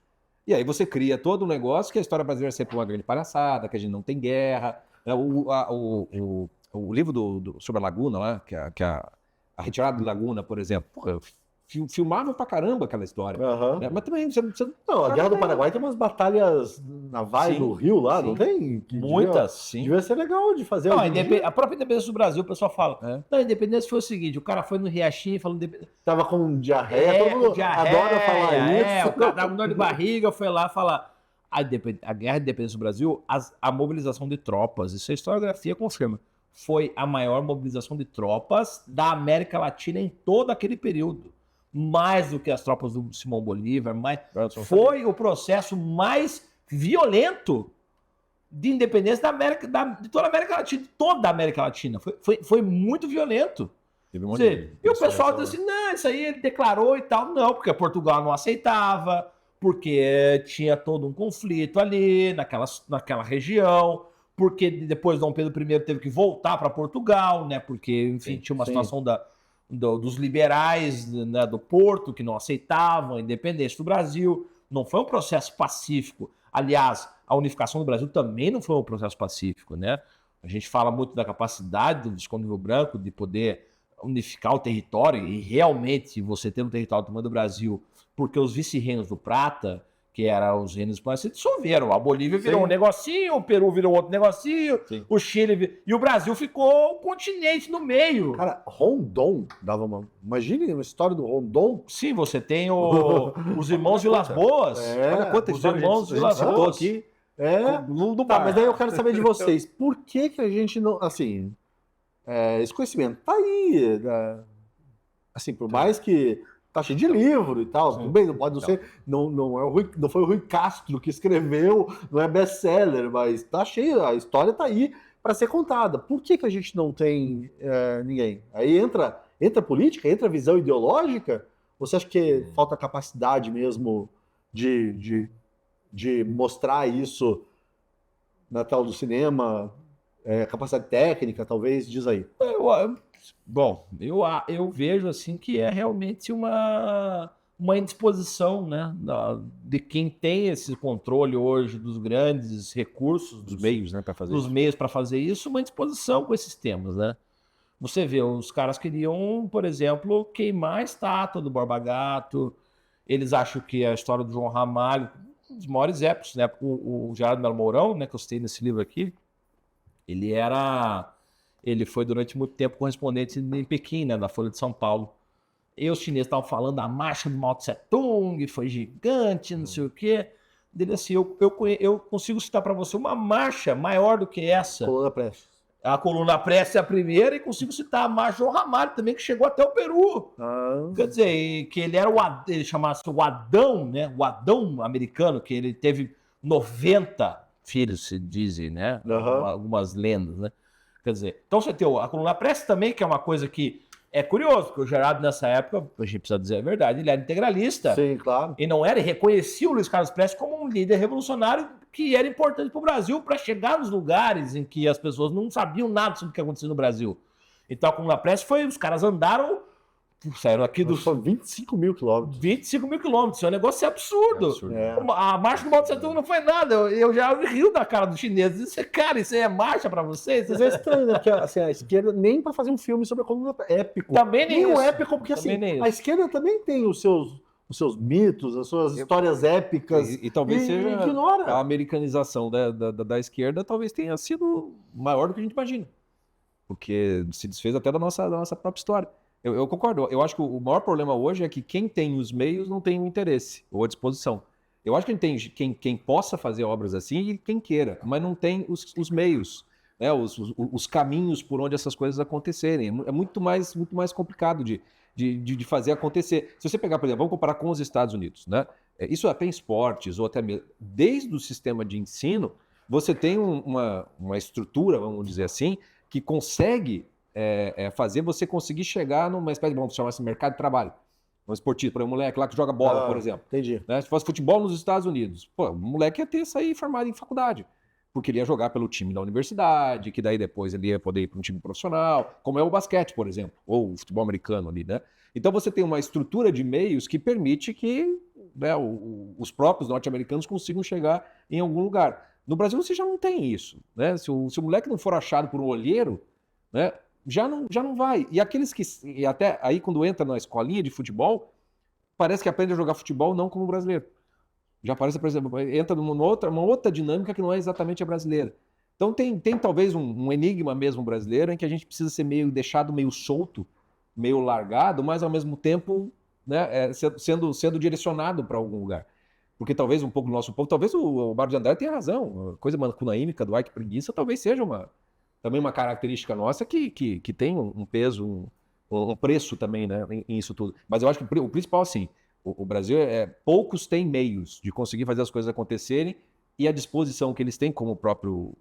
E aí você cria todo um negócio que a história brasileira é sempre uma grande palhaçada, que a gente não tem guerra. O livro sobre a Laguna lá, que a retirada de Laguna, por exemplo, porra, filmavam pra caramba aquela história. Né? Mas também você não, a Guerra do Paraguai tem umas batalhas navais no Rio lá, não tem? Muitas, sim. Devia ser legal de fazer. Não, a própria independência do Brasil, o pessoal fala. Não, a independência foi o segui, o cara foi no Riachinho falando... Tava com diarreia, todo mundo adora falar isso. O cara tava com dor de barriga, foi lá falar... A Guerra de Independência do Brasil, a mobilização de tropas, isso a historiografia confirma, foi a maior mobilização de tropas da América Latina em todo aquele período. Mais do que as tropas do Simão Bolívar, foi o processo mais violento de independência de toda a América Latina, de toda a América Latina. Foi muito violento. E o pessoal diz assim, não, isso aí ele declarou e tal. Não, porque Portugal não aceitava, porque tinha todo um conflito ali, naquela região, porque depois Dom Pedro I teve que voltar para Portugal, né? Porque, enfim, tinha uma situação dos liberais, né, do Porto, que não aceitavam a independência do Brasil. Não foi um processo pacífico. Aliás, a unificação do Brasil também não foi um processo pacífico, né? A gente fala muito da capacidade do Visconde Rio Branco de poder unificar o território, e realmente você ter um território do tamanho do Brasil, porque os vice-reinos do Prata, que eram os reinos espanhóis, se dissolveram. A Bolívia virou um negocinho, o Peru virou outro negocinho, o Chile... E o Brasil ficou um continente no meio. Cara, Rondon dava uma... Imagine uma história do Rondon. Sim, você tem os irmãos Vilas Boas. Olha quanta os irmãos Vilas Boas. Aqui. Mas daí eu quero saber de vocês. Por que a gente não... Assim, esse conhecimento tá aí. Assim, por mais que... Tá cheio de livro e tal, tudo bem, não pode não ser, não foi o Rui Castro que escreveu, não é best-seller, mas tá cheio, a história tá aí para ser contada. Por que a gente não tem ninguém? Aí entra política, entra visão ideológica? Você acha que falta capacidade mesmo de mostrar isso na tela do cinema? Capacidade técnica, talvez, diz aí. Bom, eu vejo assim que é realmente uma indisposição, né, de quem tem esse controle hoje dos grandes recursos, dos meios, né, para fazer isso, uma indisposição com esses temas, né? Você vê, os caras queriam, por exemplo, queimar a estátua do Borba Gato. Eles acham que a história do João Ramalho, um dos maiores épicos, né? O Gerardo Melo Mourão, né, que eu citei nesse livro aqui, ele foi durante muito tempo correspondente em Pequim, né, da Folha de São Paulo. E os chineses estavam falando da marcha do Mao Tse Tung, foi gigante, não sei o quê. Dele assim, eu consigo citar para você uma marcha maior do que essa. Coluna Prestes. A Coluna Prestes é a primeira, e consigo citar a marcha do Ramalho também, que chegou até o Peru. Quer dizer, que ele era ele chamava-se o Adão, né? O Adão americano, que ele teve 90 filhos, se dizem, né? Algumas lendas, né? Quer dizer, então você tem a Coluna Prestes também, que é uma coisa que é curioso, porque o Gerardo, nessa época, a gente precisa dizer a verdade, ele era integralista. Sim, claro. E não era, e reconhecia o Luiz Carlos Prestes como um líder revolucionário que era importante para o Brasil, para chegar nos lugares em que as pessoas não sabiam nada sobre o que acontecia no Brasil. Então a Coluna Prestes os caras andaram, saíram aqui dos... São 25 mil quilômetros. 25 mil quilômetros, é um negócio absurdo. É. A marcha do Mao Tse Tung não foi nada, eu já rio da cara dos chineses. Disse, cara, isso aí é marcha pra vocês? Mas é estranho, né? Porque assim, a esquerda, nem pra fazer um filme sobre a coluna épico. Também nem um isso. épico, porque assim, a esquerda também tem os seus mitos, as suas histórias épicas. E talvez seja ignora. A americanização da esquerda talvez tenha sido maior do que a gente imagina. Porque se desfez até da nossa própria história. Eu concordo. Eu acho que o maior problema hoje é que quem tem os meios não tem o interesse ou a disposição. Eu acho que tem quem possa fazer obras assim e quem queira, mas não tem os meios, né? Os caminhos por onde essas coisas acontecerem. É muito mais complicado de de fazer acontecer. Se você pegar, por exemplo, vamos comparar com os Estados Unidos, né? Isso até em esportes, ou até mesmo, desde o sistema de ensino, você tem uma estrutura, vamos dizer assim, que consegue fazer você conseguir chegar numa espécie de, vamos chamar assim, mercado de trabalho. Um esportista, por exemplo, um moleque lá que joga bola, por exemplo. Entendi. Né? Se fosse futebol nos Estados Unidos, pô, o moleque ia ter sair formado em faculdade. Porque ele ia jogar pelo time da universidade, que daí depois ele ia poder ir para um time profissional, como é o basquete, por exemplo, ou o futebol americano ali, né? Então você tem uma estrutura de meios que permite que, né, os próprios norte-americanos consigam chegar em algum lugar. No Brasil você já não tem isso, né? Se o moleque não for achado por um olheiro, né, já não vai. E aqueles que, e até aí quando entra na escolinha de futebol, parece que aprende a jogar futebol não como brasileiro. Já parece, por exemplo, entra numa outra dinâmica que não é exatamente a brasileira. Então tem talvez um enigma mesmo brasileiro em que a gente precisa ser deixado meio solto, meio largado, mas ao mesmo tempo, né, sendo direcionado para algum lugar. Porque talvez um pouco do nosso povo, talvez o Mário de Andrade tenha razão, a coisa macunaímica do Ike Preguiça talvez seja também uma característica nossa que tem um peso, um preço também, né, em isso tudo. Mas eu acho que o principal, assim, o Brasil, poucos têm meios de conseguir fazer as coisas acontecerem e a disposição que eles têm, como o próprio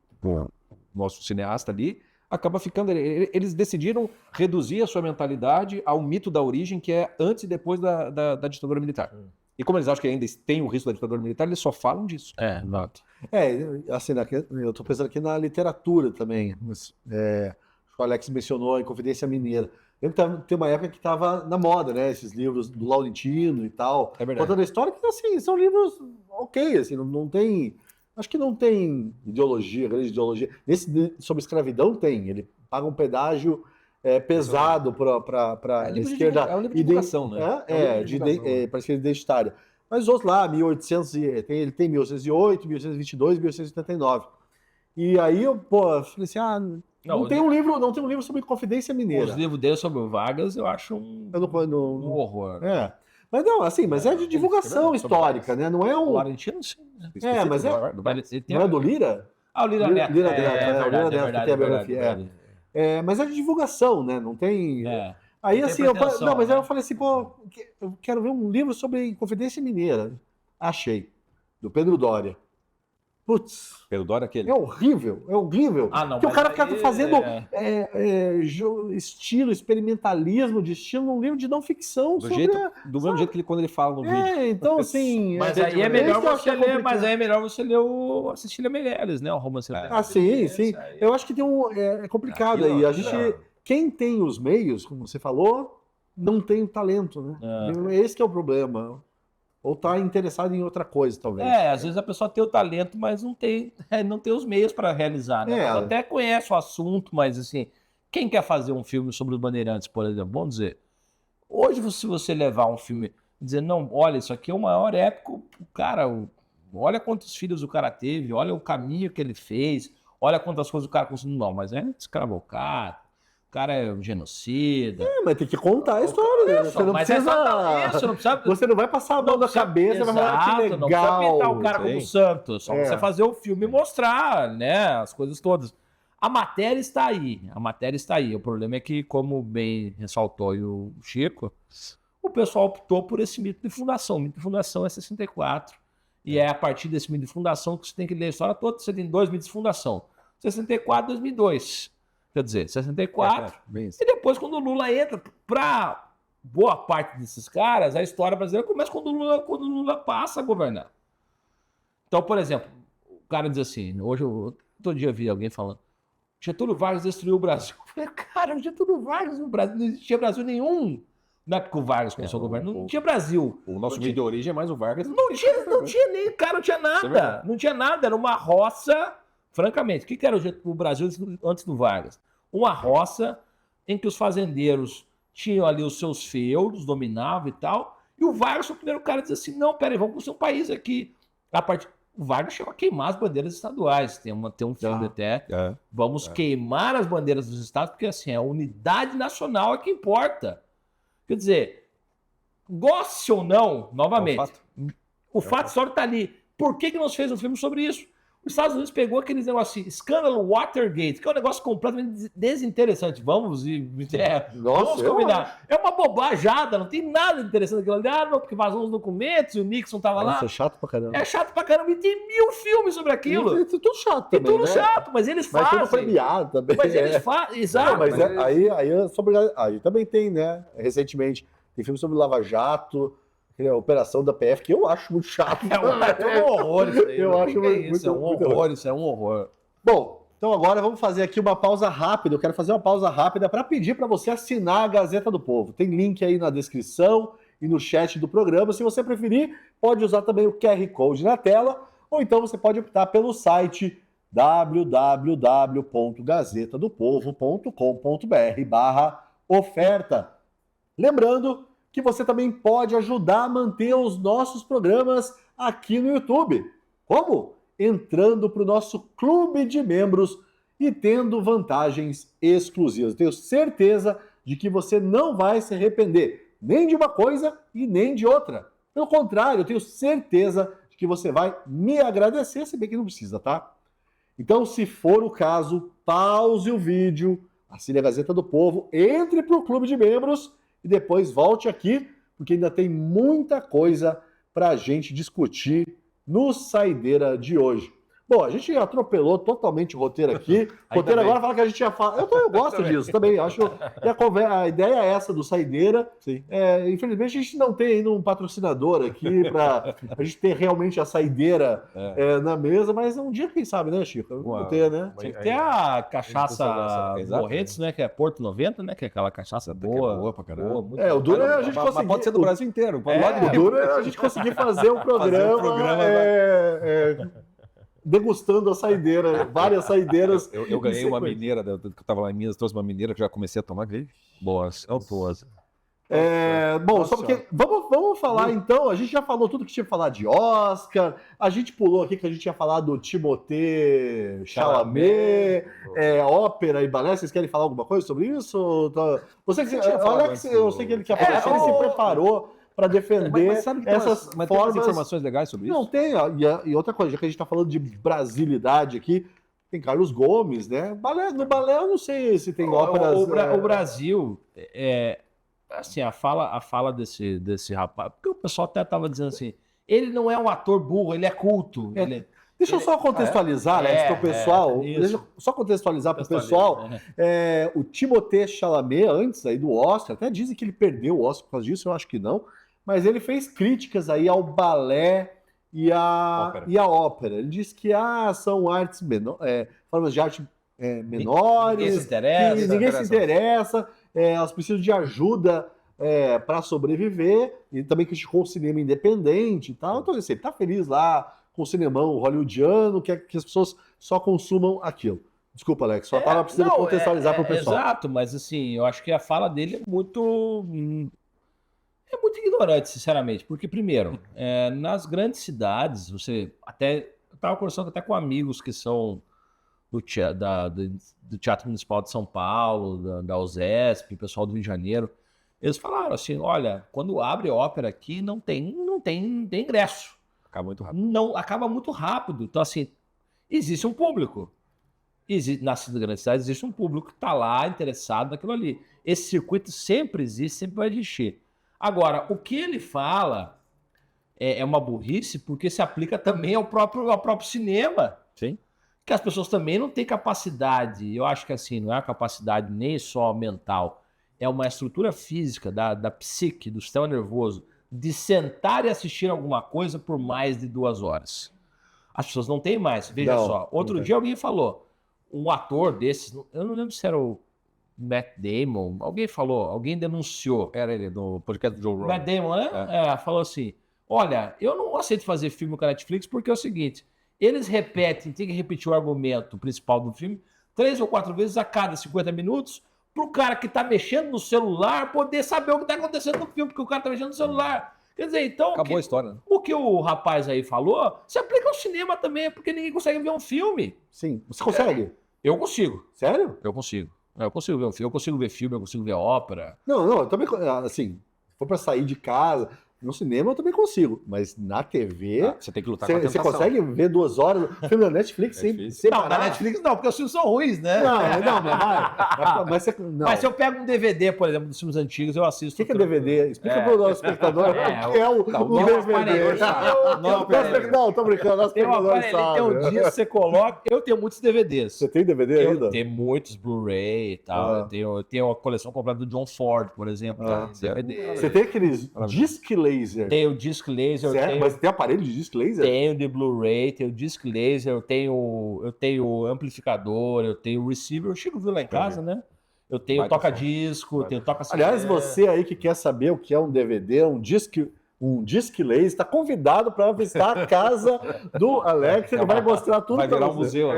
nosso cineasta ali, acaba ficando... Eles decidiram reduzir a sua mentalidade ao mito da origem, que é antes e depois da ditadura militar. E como eles acham que ainda tem o risco da ditadura militar, eles só falam disso. Exato. Assim, eu estou pensando aqui na literatura também. O Alex mencionou a Inconfidência Mineira. Eu lembro que tem uma época que estava na moda, né? Esses livros do Laurentino e tal. É verdade. Contando a história, que assim, são livros ok, assim, não tem... Acho que não tem ideologia, grande ideologia. Nesse sobre escravidão tem. Ele paga um pedágio pesado para a esquerda. É um livro de divulgação, né? Para a esquerda identitária. Mas os outros lá, 1800, ele tem 1808, 1822, 1879. E aí eu falei assim, não tem um livro sobre Confidência Mineira. Os livros dele sobre o Vargas eu acho um horror. Mas não, assim, mas é de divulgação histórica, né? Não é O um... Laurentino, sim. mas não é do Lira? O Lira Neto. Lira Neto, É verdade. Mas é de divulgação, né? Não tem... Aí assim, mas aí eu falei assim, eu quero ver um livro sobre Confidência Mineira. Achei. Do Pedro Doria. Putz. Pedro Doria, aquele. É horrível. Não, porque o cara fica fazendo estilo, experimentalismo de estilo num livro de não ficção. Do mesmo jeito que quando ele fala no vídeo. Então assim... Mas aí é melhor você ler, assistir o Cecília Meirelles, né? O romance. Sim. Eu acho que tem é complicado aí. A gente... Quem tem os meios, como você falou, não tem o talento, né? Esse que é o problema. Ou tá interessado em outra coisa, talvez. Às vezes a pessoa tem o talento, mas não tem os meios para realizar, né? Ela até conhece o assunto, mas assim, quem quer fazer um filme sobre os Bandeirantes, por exemplo, vamos dizer, hoje se você levar um filme, dizer, não, olha, isso aqui é o maior épico, cara, olha quantos filhos o cara teve, olha o caminho que ele fez, olha quantas coisas o cara conseguiu, não, mas é escravocado. O cara é um genocida. Mas tem que contar a história. Você não precisa. Você não vai passar a mão na cabeça e vai falar que legal. Não precisa pintar o cara como santo. Só você fazer o filme e mostrar, né? As coisas todas. A matéria está aí. O problema é que, como bem ressaltou aí o Chico, o pessoal optou por esse mito de fundação. O mito de fundação é 64. E é a partir desse mito de fundação que você tem que ler a história toda. Você tem 2 mitos de fundação. 64 e 2002. Quer dizer, 64, e depois quando o Lula entra, para boa parte desses caras, a história brasileira começa quando o Lula passa a governar. Então, por exemplo, o cara diz assim, todo dia eu vi alguém falando, Getúlio Vargas destruiu o Brasil. Eu falei, cara, Getúlio Vargas no Brasil, não existia Brasil nenhum. Não é porque o Vargas começou a governar, não tinha Brasil. O nosso mito de origem é mais o Vargas. Não tinha nem, cara, não tinha nada. Não tinha nada, era uma roça... Francamente, o que era o Brasil antes do Vargas? Uma roça em que os fazendeiros tinham ali os seus feudos, dominavam e tal, e o Vargas foi o primeiro cara a dizer assim, não, peraí, vamos construir um país aqui. O Vargas chegou a queimar as bandeiras estaduais, tem um filme até, vamos queimar as bandeiras dos estados, porque assim, a unidade nacional é que importa. Quer dizer, goste ou não, novamente, o fato só está ali. Por que não se fez um filme sobre isso? Os Estados Unidos pegou aqueles negócios assim, escândalo Watergate, que é um negócio completamente desinteressante. Vamos combinar. É uma bobajada, não tem nada interessante naquilo ali. Ah, não, porque vazou os documentos e o Nixon tava lá. Nossa, é chato pra caramba. É chato pra caramba. E tem 1000 filmes sobre aquilo. É tudo chato E também, tudo né? chato, mas eles Mas fazem. tudo premiado também. Mas eles fazem, exato. Não, mas aí eu sou obrigado. Aí também tem, né? Recentemente, tem filme sobre Lava Jato, a Operação da PF, que eu acho muito chato. É um horror isso aí. Eu né? acho Que muito, isso, é um muito horror, isso é um horror. Bom, então agora vamos fazer aqui uma pausa rápida. Eu quero fazer uma pausa rápida para pedir para você assinar a Gazeta do Povo. Tem link aí na descrição e no chat do programa. Se você preferir, pode usar também o QR Code na tela, ou então você pode optar pelo site www.gazetadopovo.com.br/oferta. Lembrando que você também pode ajudar a manter os nossos programas aqui no YouTube. Como? Entrando para o nosso clube de membros e tendo vantagens exclusivas. Tenho certeza de que você não vai se arrepender nem de uma coisa e nem de outra. Pelo contrário, eu tenho certeza de que você vai me agradecer, se bem que não precisa, tá? Então, se for o caso, pause o vídeo, assine a Gazeta do Povo, entre para o clube de membros e depois volte aqui, porque ainda tem muita coisa para a gente discutir no Saideira de hoje. Bom, a gente atropelou totalmente o roteiro aqui. O roteiro agora fala que a gente ia falar. Eu gosto disso também. Acho que a ideia é essa do Saideira. Sim. Infelizmente, a gente não tem ainda um patrocinador aqui para a gente ter realmente a Saideira na mesa, mas um dia, quem sabe, né, Chico? Vamos ter, né? Tinha que ter a cachaça Morretes, né? Que é Porto 90, né? Que é aquela cachaça boa. Boa pra caramba. Boa, muito O duro é a gente Mas conseguir. pode ser do Brasil inteiro. O duro é a gente conseguir fazer um programa. Degustando a saideira, várias saideiras. Eu ganhei uma mineira, que eu tava lá em Minas, trouxe uma mineira que já comecei a tomar. Boas. Bom, só porque. Vamos falar então. A gente já falou tudo que tinha que falar de Oscar. A gente pulou aqui que a gente ia falar do Timothée Chalamet, ópera e balé. Vocês querem falar alguma coisa sobre isso? Você que eu sei que ele quer falar, ele se preparou para defender essas mas formas. tem informações legais sobre isso? Não tem, ó, e outra coisa, já que a gente está falando de brasilidade aqui, tem Carlos Gomes, né? No balé eu não sei se tem óperas... O Brasil, assim, a fala desse rapaz, porque o pessoal até estava dizendo assim, ele não é um ator burro, ele é culto. Deixa eu só contextualizar, Alex, para o pessoal. Deixa eu só contextualizar para o pessoal. O Timothée Chalamet, antes aí do Oscar, até dizem que ele perdeu o Oscar por causa disso, eu acho que não. Mas ele fez críticas aí ao balé e à ópera. Ele disse que são artes formas de arte menores. Ninguém se interessa. Elas precisam de ajuda para sobreviver. E também criticou o cinema independente e tal. Então, assim, ele está feliz lá com o cinemão hollywoodiano, que as pessoas só consumam aquilo. Desculpa, Alex, só estava precisando contextualizar para o pessoal. Exato, mas assim, eu acho que a fala dele é muito ignorante, sinceramente, porque, primeiro, nas grandes cidades, eu estava conversando até com amigos que são do Teatro Municipal de São Paulo, da USESP, pessoal do Rio de Janeiro, eles falaram assim, olha, quando abre ópera aqui, não tem ingresso. Acaba muito rápido. Não, acaba muito rápido. Então, assim, existe um público. Nas grandes cidades existe um público que está lá interessado naquilo ali. Esse circuito sempre existe, sempre vai existir. Agora, o que ele fala é uma burrice porque se aplica também ao próprio cinema. Sim. Que as pessoas também não têm capacidade, eu acho que assim, não é a capacidade nem só mental, é uma estrutura física da psique, do sistema nervoso, de sentar e assistir alguma coisa por mais de 2 horas. As pessoas não têm mais. Veja só, outro dia alguém falou, um ator desses, eu não lembro se era o Matt Damon, alguém denunciou. Era ele, no podcast do Joe Rogan. Matt Damon, né? Falou assim, olha, eu não aceito fazer filme com a Netflix porque é o seguinte, eles tem que repetir o argumento principal do filme 3 ou 4 vezes a cada 50 minutos para o cara que está mexendo no celular poder saber o que está acontecendo no filme, porque o cara está mexendo no celular. Quer dizer, então... Acabou a história, né? O que o rapaz aí falou, se aplica ao cinema também, porque ninguém consegue ver um filme. Sim. Você consegue? Eu consigo. Sério? Eu consigo. Eu consigo ver um filme, eu consigo ver ópera. Não, eu também, assim, se for para sair de casa, No cinema eu também consigo, mas na TV... Você tem que lutar com a Você tentação. consegue ver 2 horas o filme da Netflix sem Não, parar? na Netflix não, porque os filmes são ruins, né? Não, mas vai. Mas você, não. Mas se eu pego um DVD, por exemplo, dos filmes antigos, eu assisto. O que é DVD? Explica para o nosso espectador o que é o DVD. aparelho, sabe? Não, tô brincando. Nosso Tem um espectador aparelho, sabe. tem um disco, você coloca. Eu tenho muitos DVDs. Você tem DVD Eu ainda? tenho muitos Blu-ray e tal. Ah. Eu tenho a coleção completa do John Ford, por exemplo. Ah. DVD. Você tem aqueles disc laser? Tenho disc laser, Certo? tenho, Mas tem aparelho de disc laser? tenho de Blu-ray, tenho disc laser, eu tenho amplificador, eu tenho receiver. O Chico viu lá em casa, né? Eu tenho Vai, toca-disco, tenho toca-CD. Aliás, você aí que quer saber o que é um DVD, um disc laser, está convidado para visitar a casa do Alex. Ele vai mostrar tudo Vai pra virar um você. museu.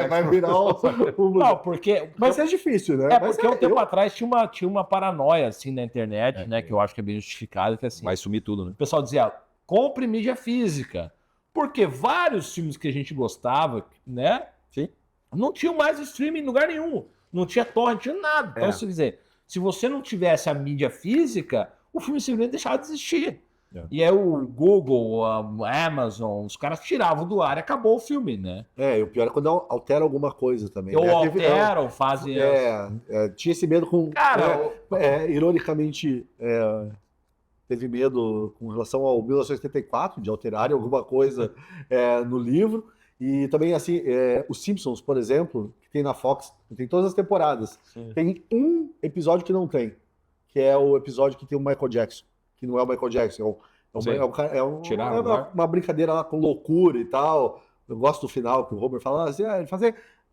Vai virar um museu. Não, porque Mas é difícil, né? É Mas porque um tempo atrás tinha uma paranoia assim na internet, né? Que eu acho que é bem justificado, que assim, Vai sumir tudo, né? o pessoal dizia, compre mídia física. Porque vários filmes que a gente gostava, né? Sim. Não tinham mais streaming em lugar nenhum. Não tinha torrent, não tinha nada. Então, se dizer, se você não tivesse a mídia física, o filme simplesmente deixava de existir. É. E aí o Google, a Amazon, os caras tiravam do ar e acabou o filme, né? E o pior é quando altera alguma coisa também. Ou né? alteram, fazem... Tinha esse medo com... Cara, ironicamente, teve medo com relação ao 1984, de alterarem alguma coisa no livro. E também, assim, os Simpsons, por exemplo, que tem na Fox, tem todas as temporadas. Sim. Tem um episódio que não tem, que é o episódio que tem o Michael Jackson, que não é o Michael Jackson, Tiraram do ar. uma brincadeira lá com loucura e tal. Eu gosto do final, que o Homer fala assim,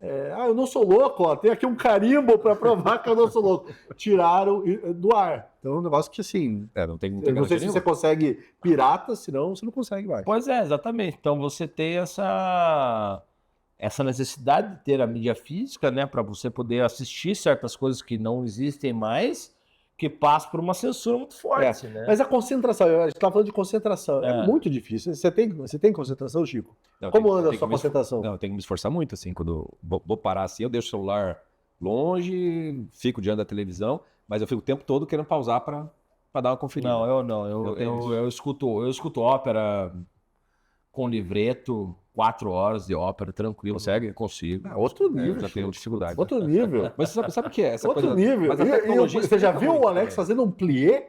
eu não sou louco, ó, tem aqui um carimbo para provar que eu não sou louco. Tiraram do ar. Então é um negócio que, assim, Não tem eu não sei se você consegue pirata, senão você não consegue mais. Pois é, exatamente. Então você tem essa necessidade de ter a mídia física, né, para você poder assistir certas coisas que não existem mais, que passam por uma censura muito forte, né? Mas a concentração, a gente estava falando de concentração, é muito difícil. Você tem concentração, Chico? Não, Como anda a tem sua que concentração? Não, eu tenho que me esforçar muito, assim, quando vou parar assim, eu deixo o celular longe, fico diante da televisão, mas eu fico o tempo todo querendo pausar para dar uma conferida. Não, eu não. Eu escuto ópera com livreto, 4 horas de ópera, tranquilo. Consegue? Consigo. Outro nível. Eu já tenho dificuldade. Outro nível. Mas sabe o que é? Essa Outro coisa, nível. Mas a tecnologia Você já explica viu muito o Alex também. fazendo um plié?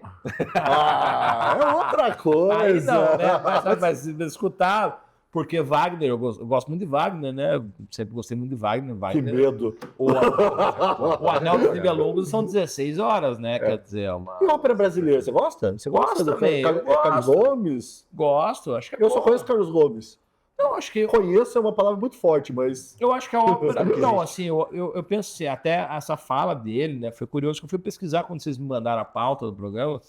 É outra coisa. Aí não, né? Mas escutar, porque Wagner, eu gosto muito de Wagner, né? Eu sempre gostei muito de Wagner. Que medo. O Anel dos Nibelungos são 16 horas, né? Quer dizer, é uma... E ópera brasileira, você gosta? Você gosta Gosto do também, eu Carlos gosto. Gomes? Gosto, acho que é Eu só bom. conheço Carlos Gomes. Não, acho que... Conheço é uma palavra muito forte, mas... Eu acho que a ópera... Não, assim, eu penso assim, até essa fala dele, né? Foi curioso que eu fui pesquisar quando vocês me mandaram a pauta do programa.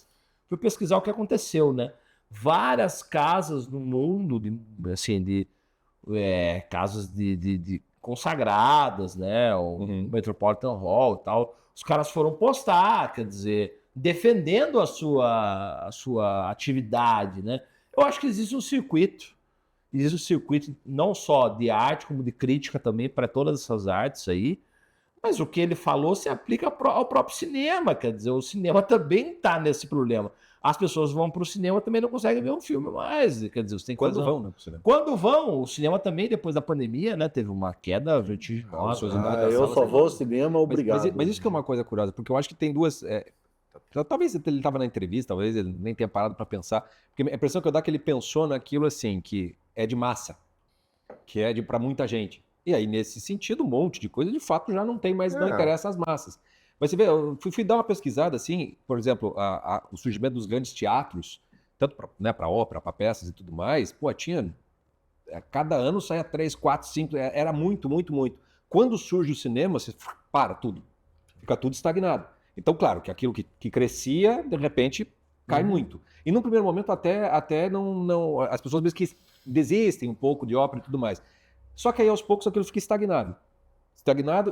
Fui pesquisar o que aconteceu, né? Várias casas no mundo, casas de consagradas, né? O Metropolitan Hall e tal. Os caras foram postar, quer dizer, defendendo a sua atividade, né? Eu acho que existe um circuito. Existe um circuito não só de arte, como de crítica também para todas essas artes aí. Mas o que ele falou se aplica ao próprio cinema, quer dizer, o cinema também está nesse problema. As pessoas vão para o cinema também não conseguem ver um filme mais, quer dizer, você tem que Quando fazer vão, né, pro cinema? Quando vão, o cinema também, depois da pandemia, né, teve uma queda vertiginosa. eu só vou ao cinema, obrigado. Mas isso que é uma coisa curiosa, porque eu acho que tem duas... talvez ele estava na entrevista, talvez ele nem tenha parado para pensar, porque a impressão que eu dou é que ele pensou naquilo assim, que é de massa, que é para muita gente. E aí, nesse sentido, um monte de coisa, de fato, já não tem mais, não interessa às massas. Mas você vê, eu fui dar uma pesquisada, assim, por exemplo, o surgimento dos grandes teatros, tanto para ópera, para peças e tudo mais, tinha... Cada ano saía 3, 4, 5, era muito, muito, muito. Quando surge o cinema, você para tudo. Fica tudo estagnado. Então, claro, que aquilo que crescia, de repente, cai muito. E num primeiro momento, até não, as pessoas mesmo que desistem um pouco de ópera e tudo mais. Só que aí, aos poucos, aquilo fica estagnado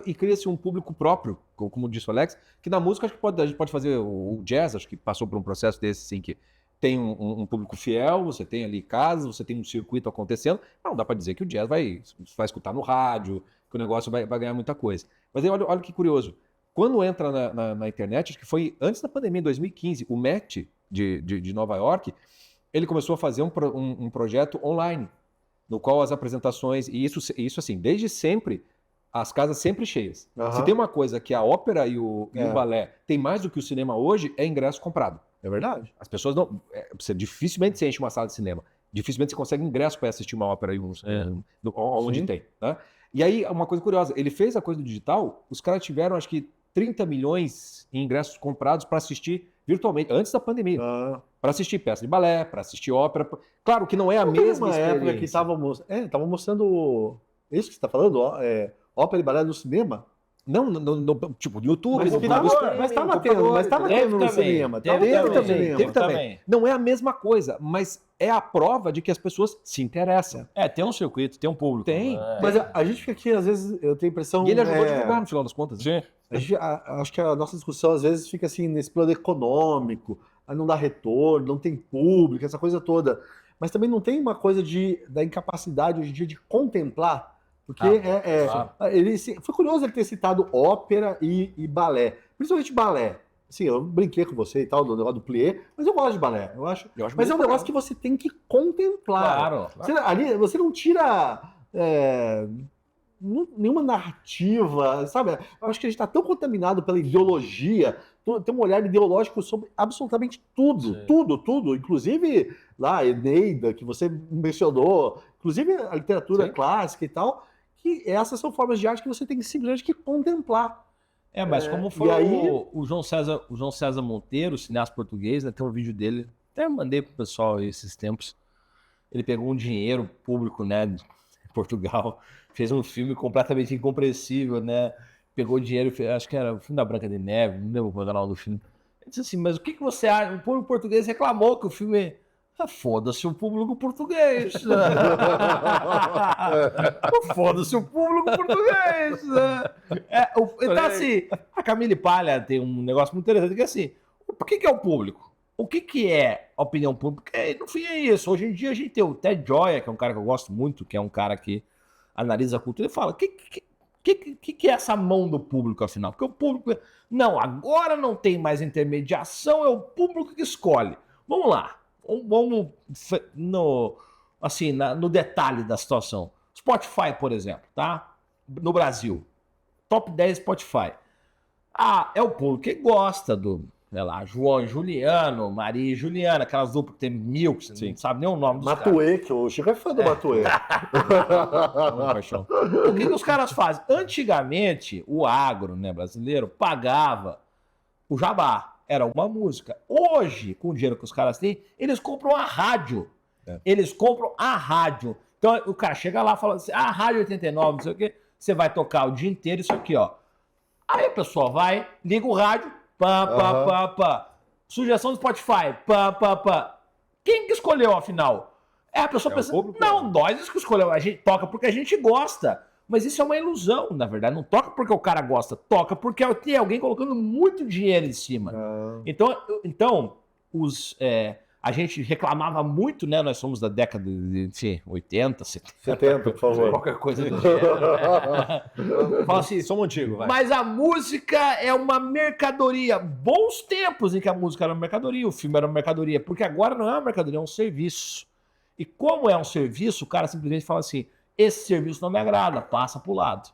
e cria-se um público próprio, como disse o Alex, que na música acho que a gente pode fazer o jazz, acho que passou por um processo desse, assim, que tem um público fiel, você tem ali casas, você tem um circuito acontecendo, não dá para dizer que o jazz vai escutar no rádio, que o negócio vai ganhar muita coisa. Mas aí, olha que curioso, quando entra na internet, acho que foi antes da pandemia, em 2015, o Met de Nova York, ele começou a fazer um projeto online, no qual as apresentações, e isso assim, desde sempre, as casas sempre cheias. Aham. Se tem uma coisa que a ópera e o balé tem mais do que o cinema hoje, é ingresso comprado. É verdade. As pessoas não... Você dificilmente você enche uma sala de cinema. Dificilmente você consegue ingresso para assistir uma ópera e onde Sim. tem. Né? E aí, uma coisa curiosa, ele fez a coisa do digital, os caras tiveram, acho que, 30 milhões em ingressos comprados para assistir virtualmente, antes da pandemia. Para assistir peça de balé, para assistir ópera. Claro que não é a mesma Uma época que experiência. tava mostrando isso que você está falando, ópera e balé no cinema. Não, tipo, no YouTube, Mas no que tava computador, mas tava no tendo, computador, mas tava entendeu? tendo no Teve também. cinema. Teve Teve também. também. Teve também. também. Não é a mesma coisa, mas é a prova de que as pessoas se interessam. Tem um circuito, tem um público. Tem. Mas a gente fica aqui, às vezes, eu tenho a impressão... E ele ajudou a divulgar, no final das contas. Sim. Acho que a nossa discussão, às vezes, fica assim, nesse plano econômico, aí não dá retorno, não tem público, essa coisa toda. Mas também não tem uma coisa da incapacidade, hoje em dia, de contemplar. Porque foi curioso ele ter citado ópera e balé. Principalmente balé. Assim, eu brinquei com você e tal, do negócio do plié, mas eu gosto de balé. Mas é um negócio que você tem que contemplar. Claro. Ali você não tira nenhuma narrativa, sabe? Eu acho que a gente está tão contaminado pela ideologia, tem um olhar ideológico sobre absolutamente tudo, Sim. tudo. Inclusive lá, a Eneida, que você mencionou, inclusive a literatura clássica e tal, que essas são formas de arte que você tem simplesmente que contemplar. Mas como foi e aí... o João César Monteiro, cineasta português, né, tem um vídeo dele, até mandei pro pessoal esses tempos. Ele pegou um dinheiro público, né, de Portugal, fez um filme completamente incompreensível, né? Pegou dinheiro, acho que era o filme da Branca de Neve, não lembro qual era o nome do filme. Ele disse assim, mas o que você acha? O público português reclamou que o filme... Foda-se o público português. Foda-se o público português. Então, assim, a Camille Palha tem um negócio muito interessante, que é assim, por que é o público? O que é a opinião pública? No fim é isso. Hoje em dia a gente tem o Ted Gioia, que é um cara que eu gosto muito, que é um cara que analisa a cultura e fala, o que é essa mão do público, afinal? Porque o público... Não, agora não tem mais intermediação, é o público que escolhe. Vamos lá. Vamos no detalhe da situação. Spotify, por exemplo, tá? No Brasil. Top 10 Spotify. É o público que gosta do, sei lá, João e Juliano, Maria e Juliana, aquelas duplas que tem 1000, que você não sabe nem o nome dos caras. Matuê, que o Chico é fã do Matuê. O que os caras fazem? Antigamente, o agro, né, brasileiro pagava o jabá. Era uma música. Hoje, com o dinheiro que os caras têm, eles compram a rádio. Eles compram a rádio. Então, o cara chega lá e fala assim, rádio 89, não sei o quê, você vai tocar o dia inteiro isso aqui, ó. Aí a pessoa vai, liga o rádio, pá. Sugestão do Spotify, pá. Quem que escolheu, afinal? A pessoa pensa, não, nós que escolhemos, a gente toca porque a gente gosta. Mas isso é uma ilusão, na verdade. Não toca porque o cara gosta, toca porque tem alguém colocando muito dinheiro em cima. Então a gente reclamava muito, né? Nós somos da década de 80, 70, por favor. Qualquer coisa do gênero. Fala assim, somos antigos, vai. Mas a música é uma mercadoria. Bons tempos em que a música era uma mercadoria, o filme era uma mercadoria. Porque agora não é uma mercadoria, é um serviço. E como é um serviço, o cara simplesmente fala assim, esse serviço não me agrada, passa pro lado.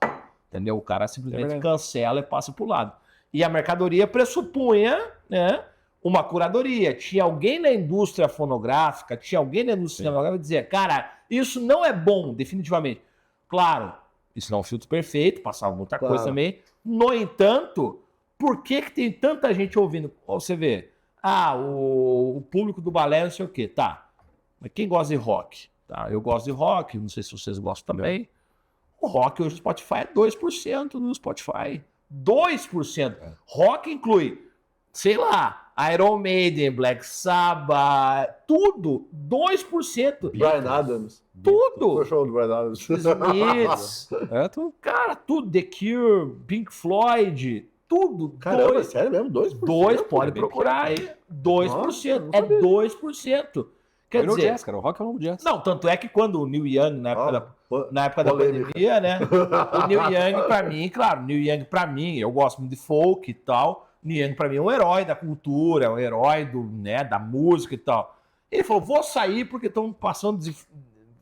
Entendeu? O cara simplesmente cancela e passa pro lado. E a mercadoria pressupunha, né, uma curadoria. Tinha alguém na indústria fonográfica, tinha alguém na indústria cinematográfica que dizia, cara, isso não é bom, definitivamente. Claro, isso não é um filtro perfeito, passava muita coisa também. No entanto, por que tem tanta gente ouvindo? Você vê, o público do balé não sei o quê. Tá, mas quem gosta de rock? Tá, eu gosto de rock, não sei se vocês gostam também. O rock hoje no Spotify é 2% no Spotify. 2%. Rock inclui, sei lá, Iron Maiden, Black Sabbath, tudo. 2%. Brian Adams. Tudo. O show do Brian Adams. Smiths. Tudo. Cara, tudo. The Cure, Pink Floyd, tudo. Caramba, sério mesmo? 2%? Pode procurar aí. 2%. Nossa, é 2%. Quer dizer, jazz, cara. O rock é um jazz. Não, tanto é que quando o Neil Young, na época da pandemia, né? O Neil Young, pra mim, claro, Neil Young, pra mim, eu gosto muito de folk e tal. Neil Young, pra mim, é um herói da cultura, é um herói da música e tal. Ele falou, vou sair porque estão passando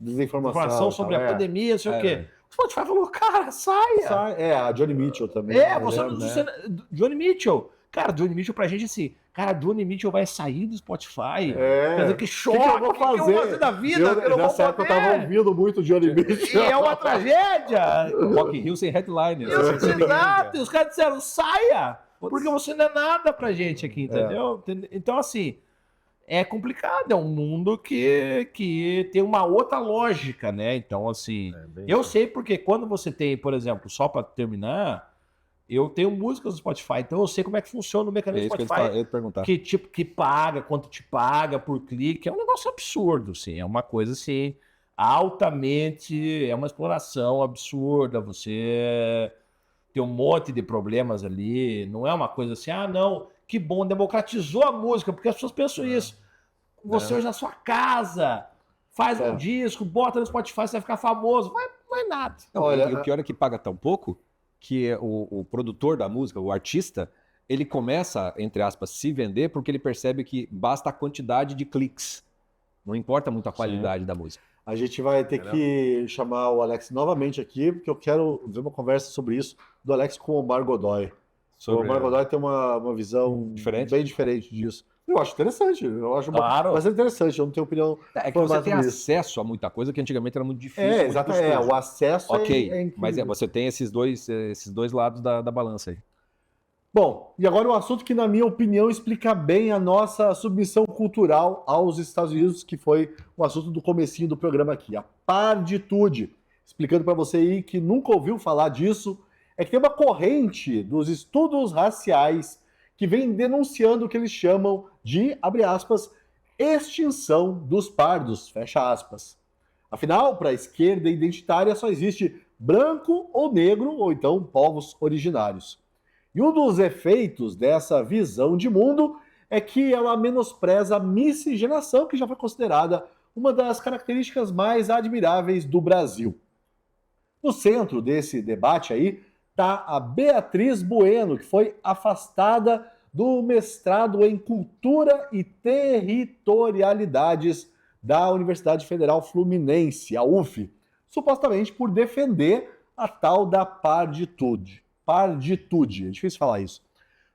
informação sobre a pandemia, não sei o quê. O Spotify falou, cara, saia. A Johnny Mitchell também. Johnny Mitchell. Cara, Johnny Mitchell pra gente assim, cara, Johnny Mitchell vai sair do Spotify. Quer dizer, que choque, que eu vou fazer? Que eu vou fazer da vida? Nessa época eu tava ouvindo muito Johnny Mitchell. E é uma tragédia. Rock in Rio sem headliner. Exato, e os caras disseram, saia, porque você não é nada pra gente aqui, entendeu? Então, assim, é complicado, é um mundo que tem uma outra lógica, né? Então, assim, eu sei porque quando você tem, por exemplo, só pra terminar... Eu tenho músicas no Spotify, então eu sei como é que funciona o mecanismo do Spotify. Que tipo que paga, quanto te paga por clique, é um negócio absurdo, assim, é uma coisa assim, altamente, é uma exploração absurda, você tem um monte de problemas ali, não é uma coisa assim, não, que bom, democratizou a música, porque as pessoas pensam isso. Você hoje na sua casa, faz um disco, bota no Spotify, você vai ficar famoso, não é nada. Olha, e o pior é que paga tão pouco, que o produtor da música, o artista, ele começa, entre aspas, se vender porque ele percebe que basta a quantidade de cliques. Não importa muito a qualidade da música. A gente vai ter que chamar o Alex novamente aqui, porque eu quero ver uma conversa sobre isso do Alex com o Omar Godoy. O Omar Godoy tem uma visão bem diferente disso. Eu acho interessante, bastante interessante, eu não tenho opinião. É que você tem acesso a muita coisa que antigamente era muito difícil. Exatamente, o acesso é incrível. Mas você tem esses dois lados da balança aí. Bom, e agora um assunto que, na minha opinião, explica bem a nossa submissão cultural aos Estados Unidos, que foi o assunto do comecinho do programa aqui, a parditude. Explicando para você aí que nunca ouviu falar disso, é que tem uma corrente dos estudos raciais que vem denunciando o que eles chamam de, abre aspas, extinção dos pardos, fecha aspas. Afinal, para a esquerda identitária só existe branco ou negro, ou então povos originários. E um dos efeitos dessa visão de mundo é que ela menospreza a miscigenação, que já foi considerada uma das características mais admiráveis do Brasil. No centro desse debate aí está a Beatriz Bueno, que foi afastada do mestrado em Cultura e Territorialidades da Universidade Federal Fluminense, a UF, supostamente por defender a tal da parditude. Parditude, é difícil falar isso.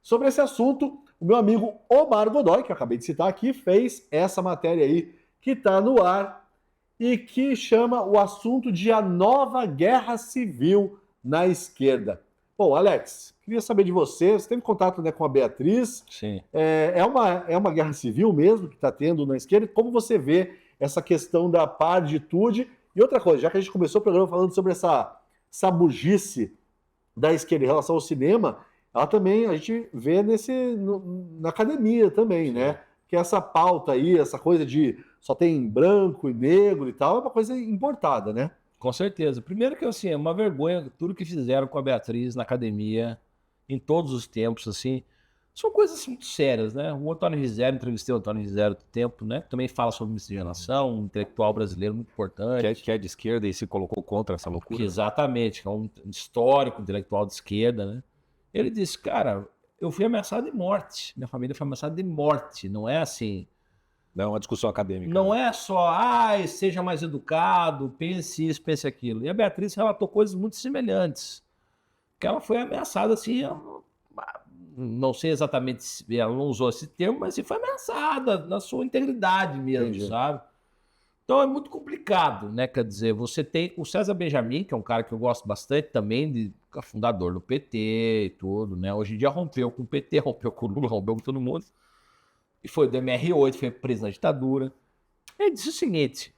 Sobre esse assunto, o meu amigo Omar Godoy, que eu acabei de citar aqui, fez essa matéria aí que está no ar e que chama o assunto de a nova guerra civil na esquerda. Bom, Alex, queria saber de você teve contato, né, com a Beatriz. Sim. É uma guerra civil mesmo que está tendo na esquerda. Como você vê essa questão da parditude? E outra coisa, já que a gente começou o programa falando sobre essa bugice da esquerda em relação ao cinema, ela também, a gente vê na academia também, né? Que essa pauta aí, essa coisa de só tem branco e negro e tal, é uma coisa importada, né? Com certeza. Primeiro que, assim, é uma vergonha tudo que fizeram com a Beatriz na academia, em todos os tempos, assim. São coisas assim, muito sérias, né? O Antônio Rizero, entrevistei o Antônio Rizero do tempo, né? Também fala sobre miscigenação, um intelectual brasileiro muito importante. Que é de esquerda e se colocou contra essa loucura. Exatamente, que é um histórico intelectual de esquerda, né? Ele disse, cara, eu fui ameaçado de morte. Minha família foi ameaçada de morte. Não é assim... Não é uma discussão acadêmica. Não é só, seja mais educado, pense isso, pense aquilo. E a Beatriz relatou coisas muito semelhantes. Que ela foi ameaçada, assim, não sei exatamente se ela não usou esse termo, mas assim, foi ameaçada na sua integridade mesmo, sabe? Então é muito complicado, né? Quer dizer, você tem o César Benjamin, que é um cara que eu gosto bastante também, fundador do PT e tudo, né? Hoje em dia rompeu com o PT, rompeu com o Lula, rompeu com todo mundo. E foi do MR8, foi preso na ditadura. Ele disse o seguinte,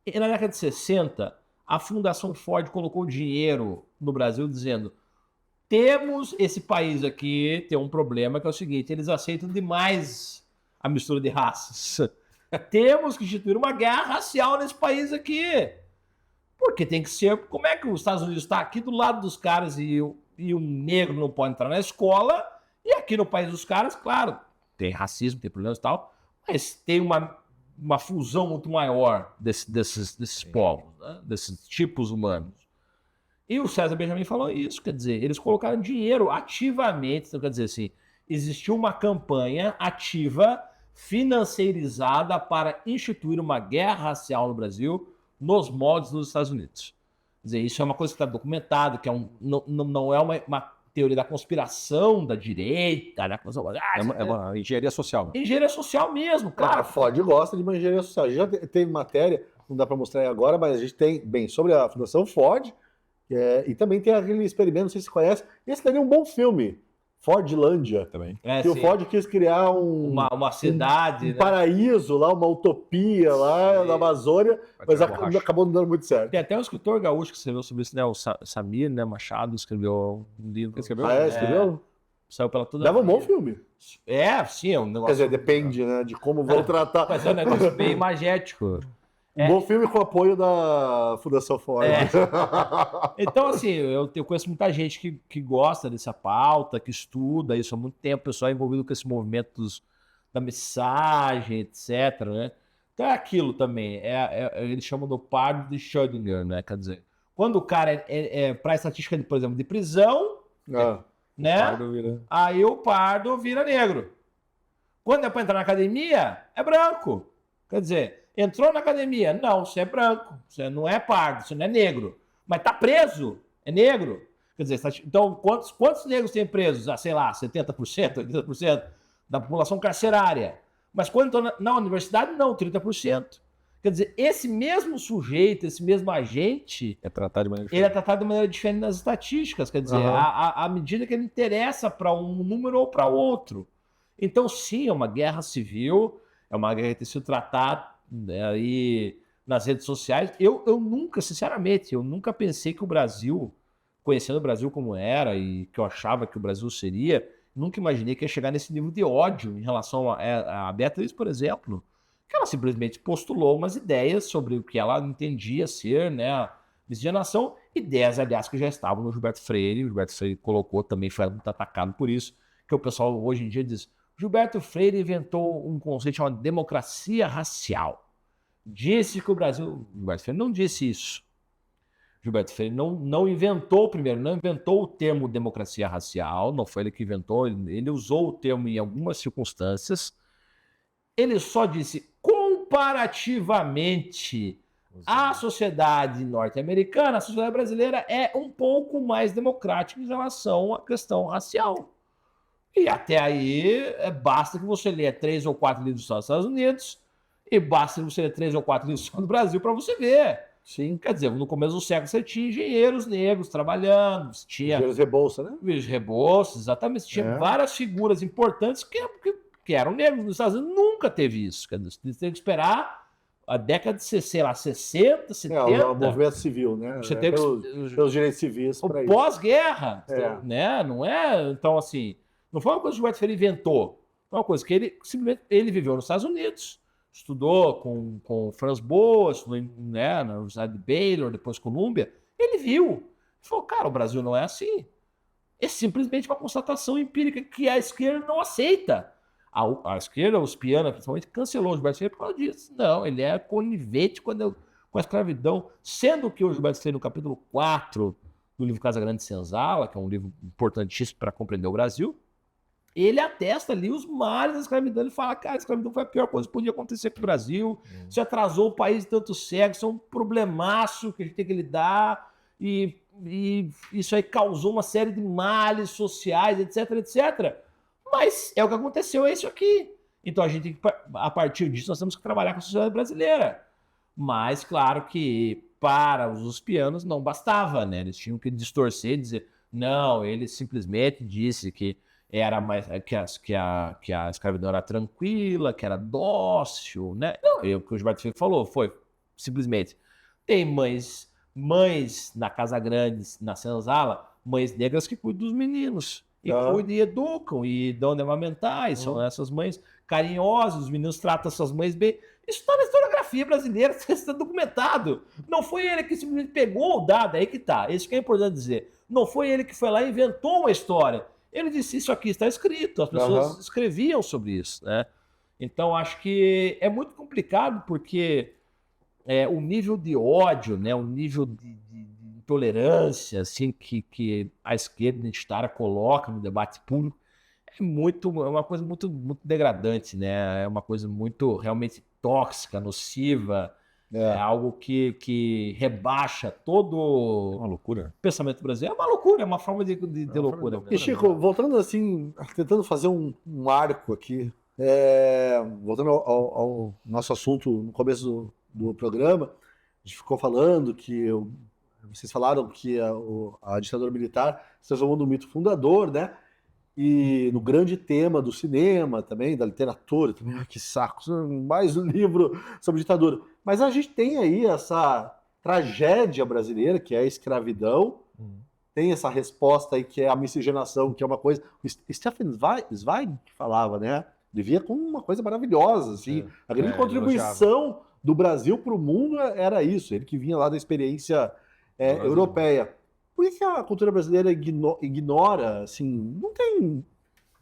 na década de 60, a Fundação Ford colocou dinheiro no Brasil dizendo, temos esse país aqui, tem um problema que é o seguinte, eles aceitam demais a mistura de raças. Temos que instituir uma guerra racial nesse país aqui. Porque tem que ser... Como é que os Estados Unidos está aqui do lado dos caras e o negro não pode entrar na escola, e aqui no país dos caras, claro, tem racismo, tem problemas e tal, mas tem uma fusão muito maior desses povos, né? Desses tipos humanos. E o César Benjamin falou isso, quer dizer, eles colocaram dinheiro ativamente, então quer dizer assim, existiu uma campanha ativa financeirizada para instituir uma guerra racial no Brasil nos moldes dos Estados Unidos. Quer dizer, isso é uma coisa que está documentado, que não é uma teoria da conspiração da direita, né? É uma engenharia social. Engenharia social mesmo, Cara, cara. Ford gosta de uma engenharia social. A gente já teve matéria, não dá para mostrar aí agora, mas a gente tem, bem, sobre a Fundação Ford, e também tem aquele experimento, não sei se você conhece, esse daí é um bom filme, Fordlândia. Também. Que o Ford quis criar uma cidade, um paraíso lá, uma utopia lá na Amazônia, mas acabou não dando muito certo. Tem até um escritor gaúcho que escreveu sobre isso, né? O Samir, né? Machado escreveu um livro. Escreveu? Escreveu? Saiu pela toda. Dava um bom filme. Sim, é um negócio. Quer dizer, depende, né, de como vão tratar. Mas é um negócio bem magético. Um bom filme com apoio da Fundação Ford. Então, assim, eu conheço muita gente que gosta dessa pauta, que estuda isso há muito tempo, o pessoal envolvido com esse movimento da mensagem, etc. Né? Então é aquilo também, eles chamam do pardo de Schrödinger, né? Quer dizer, quando o cara para a estatística, por exemplo, de prisão, né? Aí o pardo vira negro. Quando é para entrar na academia, é branco. Quer dizer, entrou na academia, não, você é branco, você não é pardo, você não é negro. Mas tá preso, é negro. Quer dizer, então quantos negros tem presos? Sei lá, 70%, 80% da população carcerária. Mas quando estão na universidade, não, 30%. Quer dizer, esse mesmo sujeito, esse mesmo agente, é tratado de maneira diferente. Ele é tratado de maneira diferente nas estatísticas. Quer dizer, à medida que ele interessa para um número ou para outro. Então, sim, é uma guerra civil, é uma guerra que tem sido tratada aí nas redes sociais. Eu nunca, sinceramente, eu nunca pensei que o Brasil, conhecendo o Brasil como era e que eu achava que o Brasil seria, nunca imaginei que ia chegar nesse nível de ódio em relação a Beatriz, por exemplo, que ela simplesmente postulou umas ideias sobre o que ela entendia ser, né, a miscigenação, ideias, aliás, que já estavam no Gilberto Freire. O Gilberto Freire colocou também, foi muito atacado por isso, que o pessoal hoje em dia diz: Gilberto Freire inventou um conceito chamado democracia racial. Disse que o Brasil... Gilberto Freire não disse isso. Gilberto Freire não inventou, primeiro, não inventou o termo democracia racial, não foi ele que inventou, ele usou o termo em algumas circunstâncias. Ele só disse, comparativamente, a sociedade norte-americana, a sociedade brasileira é um pouco mais democrática em relação à questão racial. E até aí, basta que você leia 3 ou 4 livros dos Estados Unidos e basta que você ler 3 ou 4 livros do Brasil para você ver. Sim. Quer dizer, no começo do século você tinha engenheiros negros trabalhando, tinha... Engenheiros Rebouça, né? Engenheiros Rebouça, exatamente. Tinha várias figuras importantes que eram negros. Nos Estados Unidos nunca teve isso. Quer dizer, você tem que esperar a década de, sei lá, 60, 70. O movimento civil, né? Você tem pelos direitos civis. Pós-guerra, né? Não é... Então, assim... Não foi uma coisa que o Gilberto Freire inventou. Foi uma coisa que ele simplesmente viveu nos Estados Unidos, estudou com Franz Boas, estudou na Universidade de Baylor, depois Columbia. Ele viu. Ele falou, cara, o Brasil não é assim. É simplesmente uma constatação empírica que a esquerda não aceita. A esquerda, os pianos, principalmente, cancelou o Gilberto Freire por causa disso. Não, ele é conivente com a escravidão. Sendo que o Gilberto Freire, no capítulo 4 do livro Casa Grande Senzala, que é um livro importantíssimo para compreender o Brasil, ele atesta ali os males da escravidão. Ele fala, cara, a escravidão foi a pior coisa que podia acontecer com o Brasil. Isso atrasou o país de tantos séculos, isso é um problemaço que a gente tem que lidar. E isso aí causou uma série de males sociais, etc, etc. Mas é o que aconteceu, é isso aqui. Então a gente tem que, a partir disso, nós temos que trabalhar com a sociedade brasileira. Mas, claro que para os uspianos não bastava, né? Eles tinham que distorcer e dizer, não, ele simplesmente disse que era mais que a escravidão era tranquila, que era dócil, né? Não, o que o Gilberto Freire falou foi simplesmente tem mães na Casa Grande, na Senzala, mães negras que cuidam dos meninos e cuidam e educam e dão de amamentar, e são essas mães carinhosas, os meninos tratam essas mães bem. Isso está na historiografia brasileira, isso está documentado. Não foi ele que simplesmente pegou o dado, aí que tá. Isso que é importante dizer. Não foi ele que foi lá e inventou uma história. Ele disse, isso aqui está escrito, as pessoas escreviam sobre isso, né? Então, acho que é muito complicado porque o nível de ódio, né, o nível de intolerância assim, que a esquerda identitária coloca no debate público é uma coisa muito, muito degradante, né? É uma coisa muito realmente tóxica, nociva. É algo que rebaixa todo Uma loucura. o pensamento brasileiro. É uma loucura, é uma forma de loucura. E Chico, voltando assim, tentando fazer um arco aqui, voltando ao nosso assunto no começo do programa, a gente ficou falando que vocês falaram que a ditadura militar se transformou no mito fundador, né? E no grande tema do cinema também, da literatura também, que saco, mais um livro sobre ditadura. Mas a gente tem aí essa tragédia brasileira, que é a escravidão, tem essa resposta aí que é a miscigenação, que é uma coisa... O Stefan Zweig que falava, né? Devia com uma coisa maravilhosa, assim. A grande contribuição do Brasil para o mundo era isso, ele que vinha lá da experiência europeia. Por que a cultura brasileira ignora, assim, não tem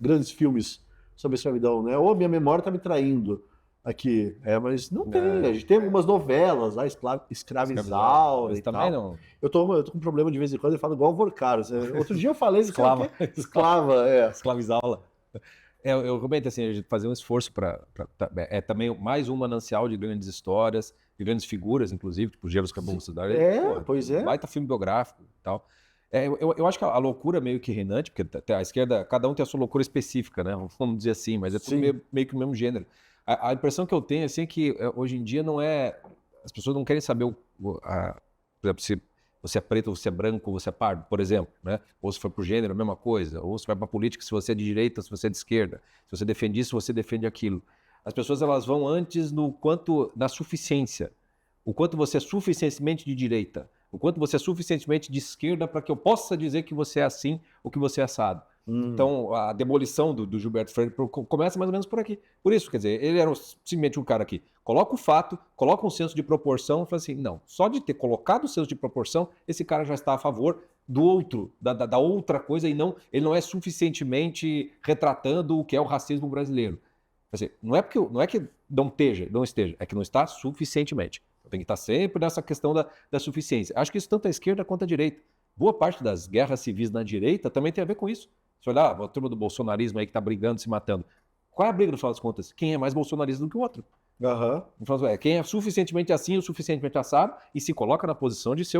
grandes filmes sobre a escravidão, né? Ou minha memória está me traindo aqui, mas não tem. A gente tem algumas novelas, Escravizaura e também tal. não. Eu tô com um problema de vez em quando, eu falo igual o Vorcaro. Outro dia eu falei Esclava. Esclavizá-la. Eu comento assim, a gente fazer um esforço para também mais um manancial de grandes histórias, de grandes figuras, inclusive, tipo Gelos Caboclos da pois é. Baita filme biográfico e tal. Eu acho que a loucura meio que reinante, porque a esquerda, cada um tem a sua loucura específica, né? Vamos dizer assim, mas é tudo meio que o mesmo gênero. A impressão que eu tenho assim, é que hoje em dia não é... As pessoas não querem saber, por exemplo, se você é preto, ou você é branco, ou você é pardo, por exemplo, né? Ou se for pro gênero, a mesma coisa. Ou se vai pra política, se você é de direita, se você é de esquerda. Se você defende isso, você defende aquilo. As pessoas elas vão antes na suficiência. O quanto você é suficientemente de direita. O quanto você é suficientemente de esquerda para que eu possa dizer que você é assim ou que você é assado. Então, a demolição do Gilberto Freire começa mais ou menos por aqui. Por isso, quer dizer, ele era simplesmente um cara que coloca o fato, coloca um senso de proporção e fala assim, não, só de ter colocado o senso de proporção, esse cara já está a favor do outro, da outra coisa, e ele não é suficientemente retratando o que é o racismo brasileiro. Quer dizer, não é que não esteja, é que não está suficientemente. Tem que estar sempre nessa questão da suficiência. Acho que isso tanto a esquerda quanto a direita. Boa parte das guerras civis na direita também tem a ver com isso. Se olhar a turma do bolsonarismo aí que está brigando, se matando. Qual é a briga no final das contas? Quem é mais bolsonarista do que o outro? Quem é suficientemente assim ou suficientemente assado e se coloca na posição de ser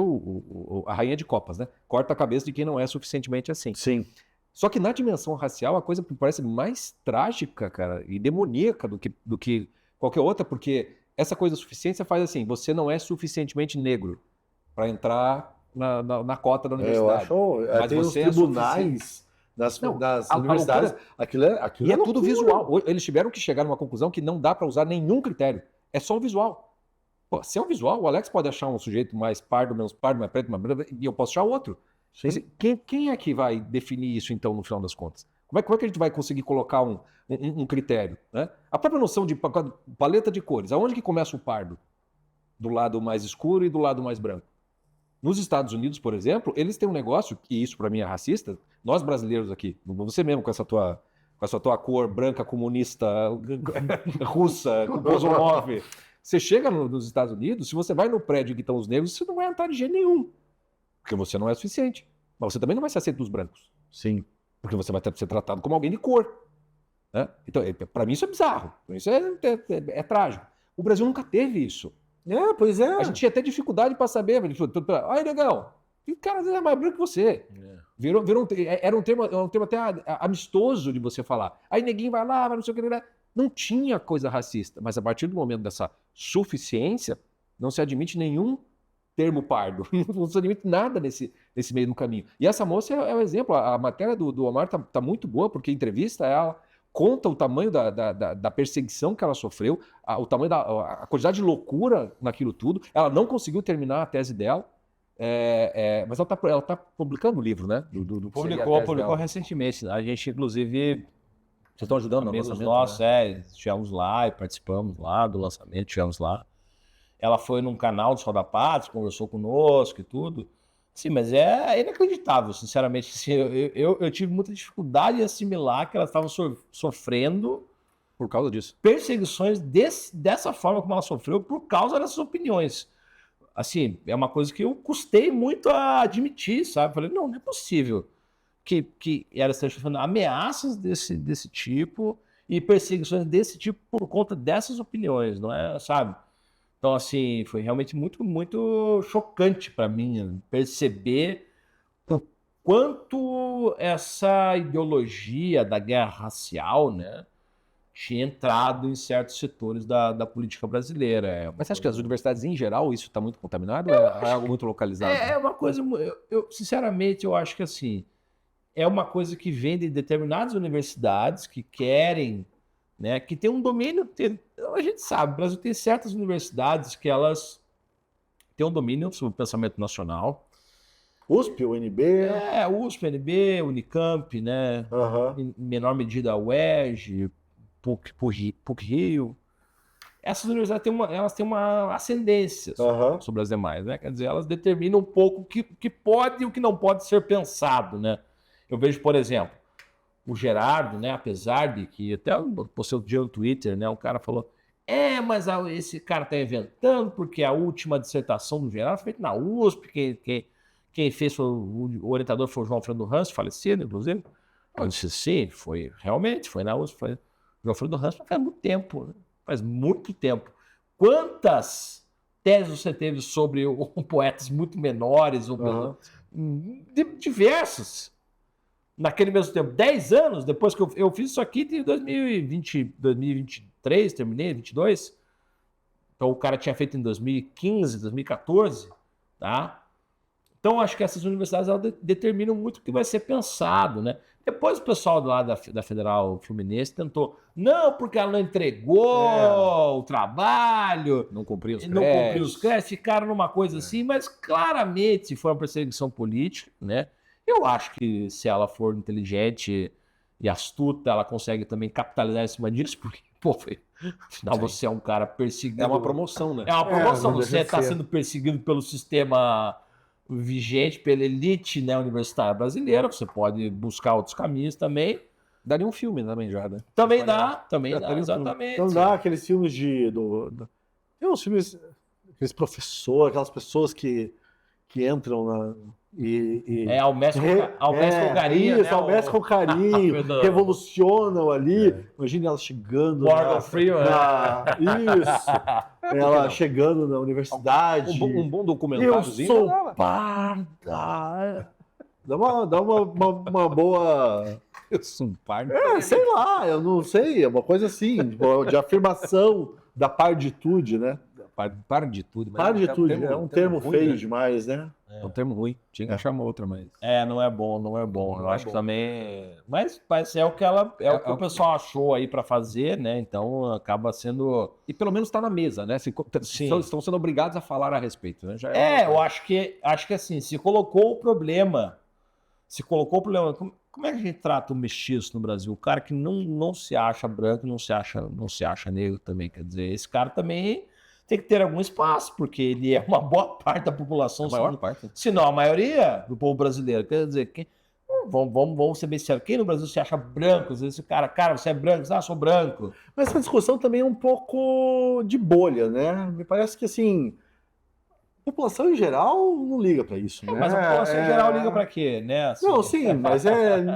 a rainha de copas, né? Corta a cabeça de quem não é suficientemente assim. Sim. Só que na dimensão racial, a coisa parece mais trágica, cara, e demoníaca do que qualquer outra, porque essa coisa da suficiência faz assim, você não é suficientemente negro para entrar na cota da universidade. Mas tem os tribunais das universidades. Aquilo é tudo visual. Eles tiveram que chegar numa conclusão que não dá para usar nenhum critério. É só o visual. Pô, se é o visual, o Alex pode achar um sujeito mais pardo, menos pardo, mais preto, mais branco, e eu posso achar outro. Assim, quem é que vai definir isso, então, no final das contas? Como é que a gente vai conseguir colocar um critério? Né? A própria noção de paleta de cores. Aonde que começa o pardo? Do lado mais escuro e do lado mais branco. Nos Estados Unidos, por exemplo, eles têm um negócio, e isso para mim é racista, nós brasileiros aqui, você mesmo com essa tua cor branca comunista russa, com Bozonov, você chega nos Estados Unidos, se você vai no prédio que estão os negros, você não vai entrar de jeito nenhum, porque você não é suficiente. Mas você também não vai ser aceito dos brancos. Sim. Porque você vai ser tratado como alguém de cor. Né? Então, para mim isso é bizarro, isso é trágico. O Brasil nunca teve isso. Pois é. A gente tinha até dificuldade para saber. Olha, negão, o cara é mais branco que você. Era um termo até amistoso de você falar. Aí neguinho vai lá, mas não sei o que. Não tinha coisa racista. Mas a partir do momento dessa suficiência, não se admite nenhum termo pardo. Não se admite nada nesse meio do caminho. E essa moça é um exemplo. A matéria do Omar tá muito boa, porque entrevista ela, conta o tamanho da perseguição que ela sofreu, o tamanho a quantidade de loucura naquilo tudo. Ela não conseguiu terminar a tese dela, mas ela tá publicando o livro, né? Publicou recentemente. A gente, inclusive... Vocês estão ajudando no amigos lançamento? Nossos, né? Estivemos lá e participamos lá do lançamento, estivemos lá. Ela foi num canal do Sol da Pátria, conversou conosco e tudo. Sim, mas é inacreditável, sinceramente. Assim, eu tive muita dificuldade em assimilar que ela estava sofrendo por causa disso. Perseguições dessa forma como ela sofreu por causa dessas opiniões. Assim, é uma coisa que eu custei muito a admitir, sabe? Falei, não é possível. que era falando, ameaças desse tipo e perseguições desse tipo por conta dessas opiniões, não é, sabe? Então, assim, foi realmente muito, muito chocante para mim perceber o quanto essa ideologia da guerra racial, né, tinha entrado em certos setores da política brasileira. Mas você acha que as universidades, em geral, isso está muito contaminado ou é algo muito localizado? É uma coisa, sinceramente, eu acho que assim, é uma coisa que vem de determinadas universidades que querem, né, que tem um domínio, a gente sabe, o Brasil tem certas universidades que elas têm um domínio sobre o pensamento nacional. USP, UNB. USP, UNB, Unicamp, né, em menor medida a UERJ, PUC-Rio. Essas universidades elas têm uma ascendência sobre as demais, né? Quer dizer, elas determinam um pouco o que pode e o que não pode ser pensado, né? Eu vejo, por exemplo, o Gerardo, né? Apesar de que até eu postei outro dia no Twitter, né? Um cara falou, mas esse cara tá inventando porque a última dissertação do Gerardo foi feita na USP, quem fez o orientador foi o João Alfredo Hans, falecido, inclusive. Eu disse, sim, realmente foi na USP, foi o João Alfredo Hans, mas faz muito tempo, né? Faz muito tempo. Quantas teses você teve sobre poetas muito menores? Diversas. Naquele mesmo tempo. 10 anos depois que eu fiz isso aqui, em 2023, terminei, 22. Então o cara tinha feito em 2015, 2014. Tá? Então acho que essas universidades elas determinam muito o que vai ser pensado, né? Depois o pessoal lá da Federal Fluminense tentou, não, porque ela não entregou o trabalho, não cumpriu os créditos, ficaram numa coisa assim, mas claramente foi uma perseguição política, né? Eu acho que se ela for inteligente e astuta, ela consegue também capitalizar em cima disso, porque, afinal você é um cara perseguido. É uma promoção, né? É uma promoção, você está sendo perseguido pelo sistema vigente, pela elite, né, universitária brasileira, você pode buscar outros caminhos também. Daria um filme também já, né? Também dá, exatamente. Então dá aqueles filmes tem uns filmes, aqueles professores, aquelas pessoas que entram ao mestre com carinho. Isso, ao mestre com carinho, revolucionam ali. Imagina ela chegando. Morgan Freeman. Isso. Ela chegando na universidade. Um bom documentáriozinho. Eu sou parda. Dá uma boa. Eu sou um parda. Sei lá, eu não sei. É uma coisa assim, de afirmação da parditude, né? Parditude. Parditude é um termo feio demais, né? É um termo ruim. Tinha que achar uma outra, mas... não é bom. Eu acho que também... Mas é o que o pessoal achou aí pra fazer, né? Então acaba sendo... E pelo menos tá na mesa, né? Estão sendo obrigados a falar a respeito, né? Eu acho que assim, se colocou o problema... Como é que a gente trata o mestiço no Brasil? O cara que não se acha branco, não se acha negro também. Quer dizer, esse cara também... tem que ter algum espaço, porque ele é uma boa parte da população, a maior parte, se não a maioria do povo brasileiro. Quer dizer, vamos ser bem sérios, quem no Brasil se acha branco? Às vezes o cara, você é branco? Sou branco. Mas essa discussão também é um pouco de bolha, né? Me parece que, assim, a população em geral não liga para isso, né? Mas a população em geral liga para quê, né? Assim, não, sim, mas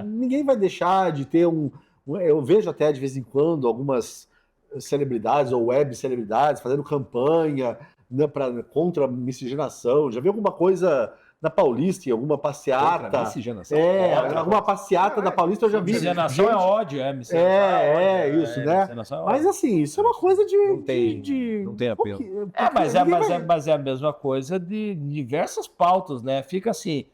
ninguém vai deixar de ter eu vejo até de vez em quando algumas celebridades ou web celebridades fazendo campanha, né, contra a miscigenação. Já vi alguma coisa na Paulista, em alguma passeata? Contra a miscigenação? Alguma passeata da Paulista eu já vi. Miscigenação é ódio, isso, né? Mas assim, isso é uma coisa de... Não tem apelo. Mas é a mesma coisa de diversas pautas, né? Fica assim...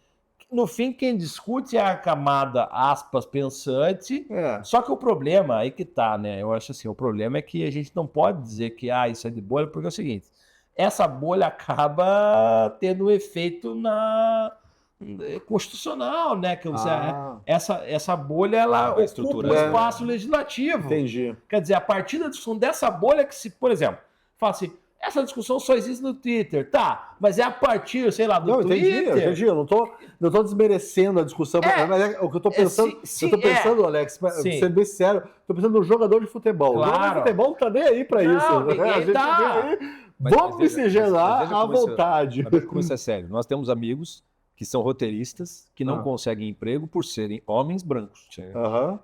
No fim, quem discute é a camada, aspas, pensante. Só que o problema, aí que tá, né? Eu acho assim, o problema é que a gente não pode dizer que isso é de bolha, porque é o seguinte, essa bolha acaba tendo um efeito constitucional, né? Que essa bolha, ela ocupa o espaço legislativo. Entendi. Quer dizer, a partir da discussão dessa bolha que se, por exemplo, fala assim, essa discussão só existe no Twitter, tá? Mas é a partir, sei lá, do Twitter. Entendi. Eu não tô desmerecendo a discussão. Mas o que eu tô pensando, Alex, pra ser bem sério, tô pensando no jogador de futebol. Claro. O jogador de futebol não tá nem aí pra isso. Ninguém tá. Vamos miscigenar à vontade. Mas como isso é sério. Nós temos amigos que são roteiristas que não conseguem emprego por serem homens brancos.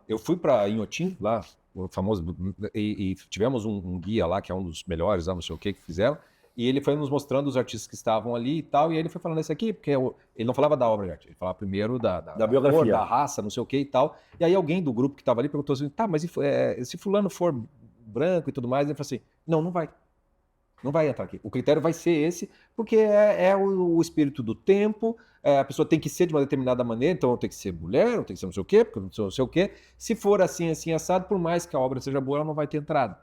Eu fui para Inhotim, lá, o famoso, e tivemos um guia lá, que é um dos melhores, não sei o que fizeram, e ele foi nos mostrando os artistas que estavam ali e tal, e aí ele foi falando isso aqui, porque ele não falava da obra de arte, ele falava primeiro da biografia, cor, da raça, não sei o que e tal. E aí alguém do grupo que estava ali perguntou assim, tá, mas se fulano for branco e tudo mais, ele falou assim, não vai. Não vai entrar aqui. O critério vai ser esse, porque é o espírito do tempo, a pessoa tem que ser de uma determinada maneira, então tem que ser mulher, não tem que ser não sei o quê, porque não sei o quê. Se for assim, assado, por mais que a obra seja boa, ela não vai ter entrada.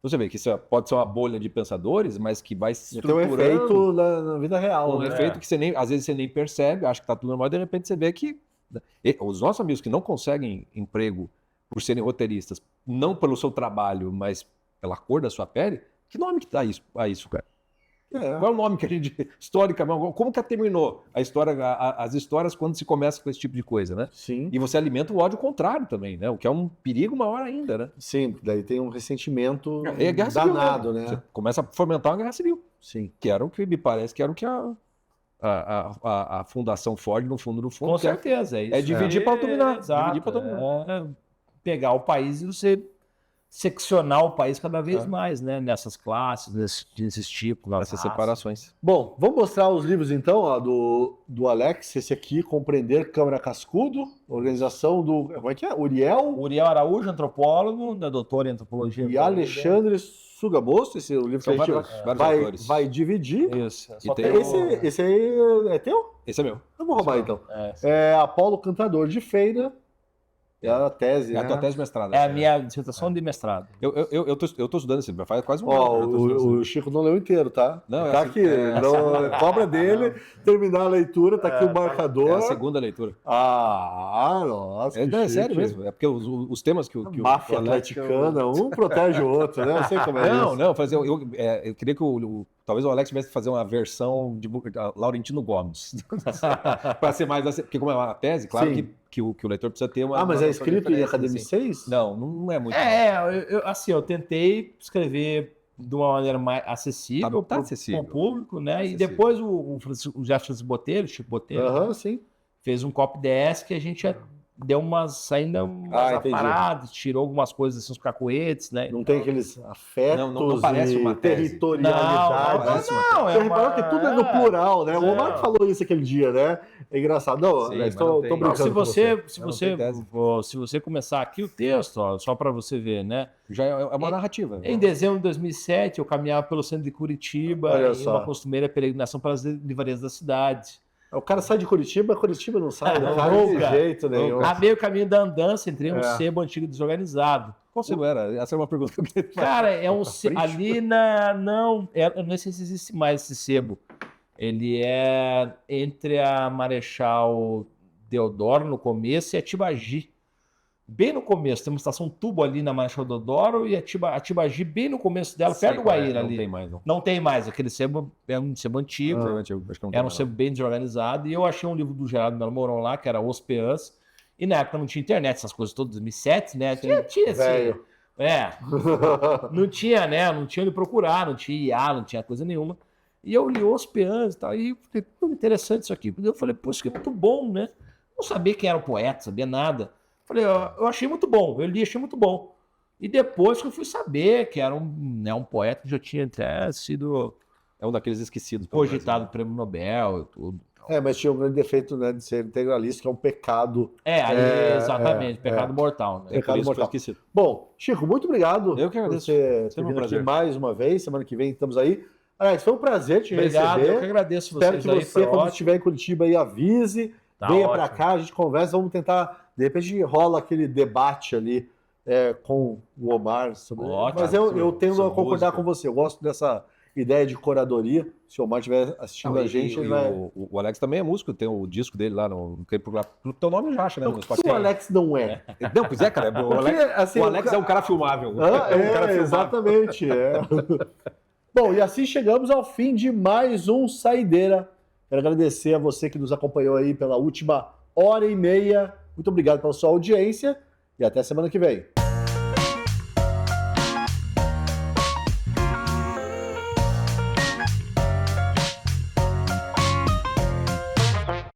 Você vê que isso pode ser uma bolha de pensadores, mas que vai se estruturando. Tem um efeito na vida real. Um efeito que às vezes você nem percebe, acha que está tudo normal, e de repente você vê que os nossos amigos que não conseguem emprego por serem roteiristas, não pelo seu trabalho, mas pela cor da sua pele, que nome que dá isso, cara? Qual é o nome que a gente, historicamente, como que terminou a história, as histórias quando se começa com esse tipo de coisa, né? Sim. E você alimenta o ódio contrário também, né? O que é um perigo maior ainda, né? Sim, daí tem um ressentimento guerra civil, danado, né? Você começa a fomentar uma guerra civil. Sim. Que era o que me parece que era o que a Fundação Ford, no fundo, Com certeza, é isso. É dividir para dominar. Exato, dividir para dominar. Pegar o país e você seccionar o país cada vez mais, né? Nessas classes, nesses tipos, essas separações. Bom, vamos mostrar os livros então, ó, do Alex, esse aqui, Compreender Câmara Cascudo, organização do, como é que é? Uriel Araújo, antropólogo, doutor em antropologia. E Alexandre Sugamosto, esse é o livro que a gente vai dividir. Isso. Esse aí é teu? Esse é meu. Eu vou roubar então. É Apolo Cantador de Feira. É a tese, a tua tese de mestrado. É a minha dissertação de mestrado. Eu tô estudando esse livro, faz quase um ano. O Chico não leu inteiro, tá? Não, tá aqui, cobra dele, terminar a leitura, tá aqui o marcador. É a segunda leitura. Nossa, é sério mesmo, é porque os temas que o máfia atleticana, um protege o outro, né? Eu sei como é isso. Não, eu queria que talvez o Alex tivesse que fazer uma versão de Laurentino Gomes, para ser mais assim, porque como é uma tese, claro que o leitor precisa ter uma... mas é escrito em Academia 6? Não é muito. Eu tentei escrever de uma maneira mais acessível para o público, né? E depois o Jefferson Botelho, Chico Botelho, fez um copy DS que a gente deu umas paradas, tirou algumas coisas, assim, uns cacoetes, né? Não tem aqueles afetos não parece uma territorialidade. Não, você reparou que tudo é no plural, né? O Omar falou isso aquele dia, né? É engraçado. Não, estou brincando. Se você começar aqui o texto, ó, só para você ver, né? Já é uma narrativa. Em dezembro de 2007, eu caminhava pelo centro de Curitiba em uma costumeira peregrinação pelas livrarias da cidade. O cara sai de Curitiba não sai, não de jeito nenhum. A meio caminho da andança, entrei um sebo antigo desorganizado. Qual sebo era? Essa é uma pergunta que eu queria fazer. Cara, é um sebo. Ali eu não sei se existe mais esse sebo. Ele é entre a Marechal Deodoro no começo e a Tibagi. Bem no começo, tem uma estação tubo ali na Marechal Deodoro e a Tibagi bem no começo dela, perto do Guaíra ali. Não tem mais, não. Não tem mais, aquele sebo é um sebo antigo. Era um sebo bem desorganizado. E eu achei um livro do Gerardo Melo Mourão lá, que era Os Peãs. E na época não tinha internet, essas coisas todas, 2007, né? Tinha assim. Não tinha, né? Não tinha onde procurar, não tinha IA, não tinha coisa nenhuma. E eu li Os Peãs e tal, e falei, interessante isso aqui. Eu falei, pô, isso aqui é muito bom, né? Não sabia quem era o poeta, sabia nada. Falei, eu achei muito bom, eu li, achei muito bom. E depois que eu fui saber que era um poeta que já tinha até sido... É um daqueles esquecidos. Cogitado do Prêmio Nobel e tudo. Mas tinha um grande defeito, né, de ser integralista, que é um pecado. Exatamente, pecado mortal. Né? Pecado mortal. Esquecido. Bom, Chico, muito obrigado. Eu que agradeço. Por você ter vindo aqui mais uma vez. Semana que vem estamos aí. Alex, foi um prazer te receber. Eu que agradeço vocês. Espero que você, quando estiver em Curitiba, aí avise. Venha para cá, a gente conversa, vamos tentar, de repente rola aquele debate ali com o Omar. Mas eu tendo a concordar com você, eu gosto dessa ideia de curadoria. Se o Omar estiver assistindo a gente, ele vai... O Alex também é músico, tem o disco dele lá, no teu nome já acha, né? O Alex não é. Não, pois é, cara. O Alex é um cara filmável. Exatamente. Bom, e assim chegamos ao fim de mais um Saideira. Quero agradecer a você que nos acompanhou aí pela última hora e meia. Muito obrigado pela sua audiência e até semana que vem.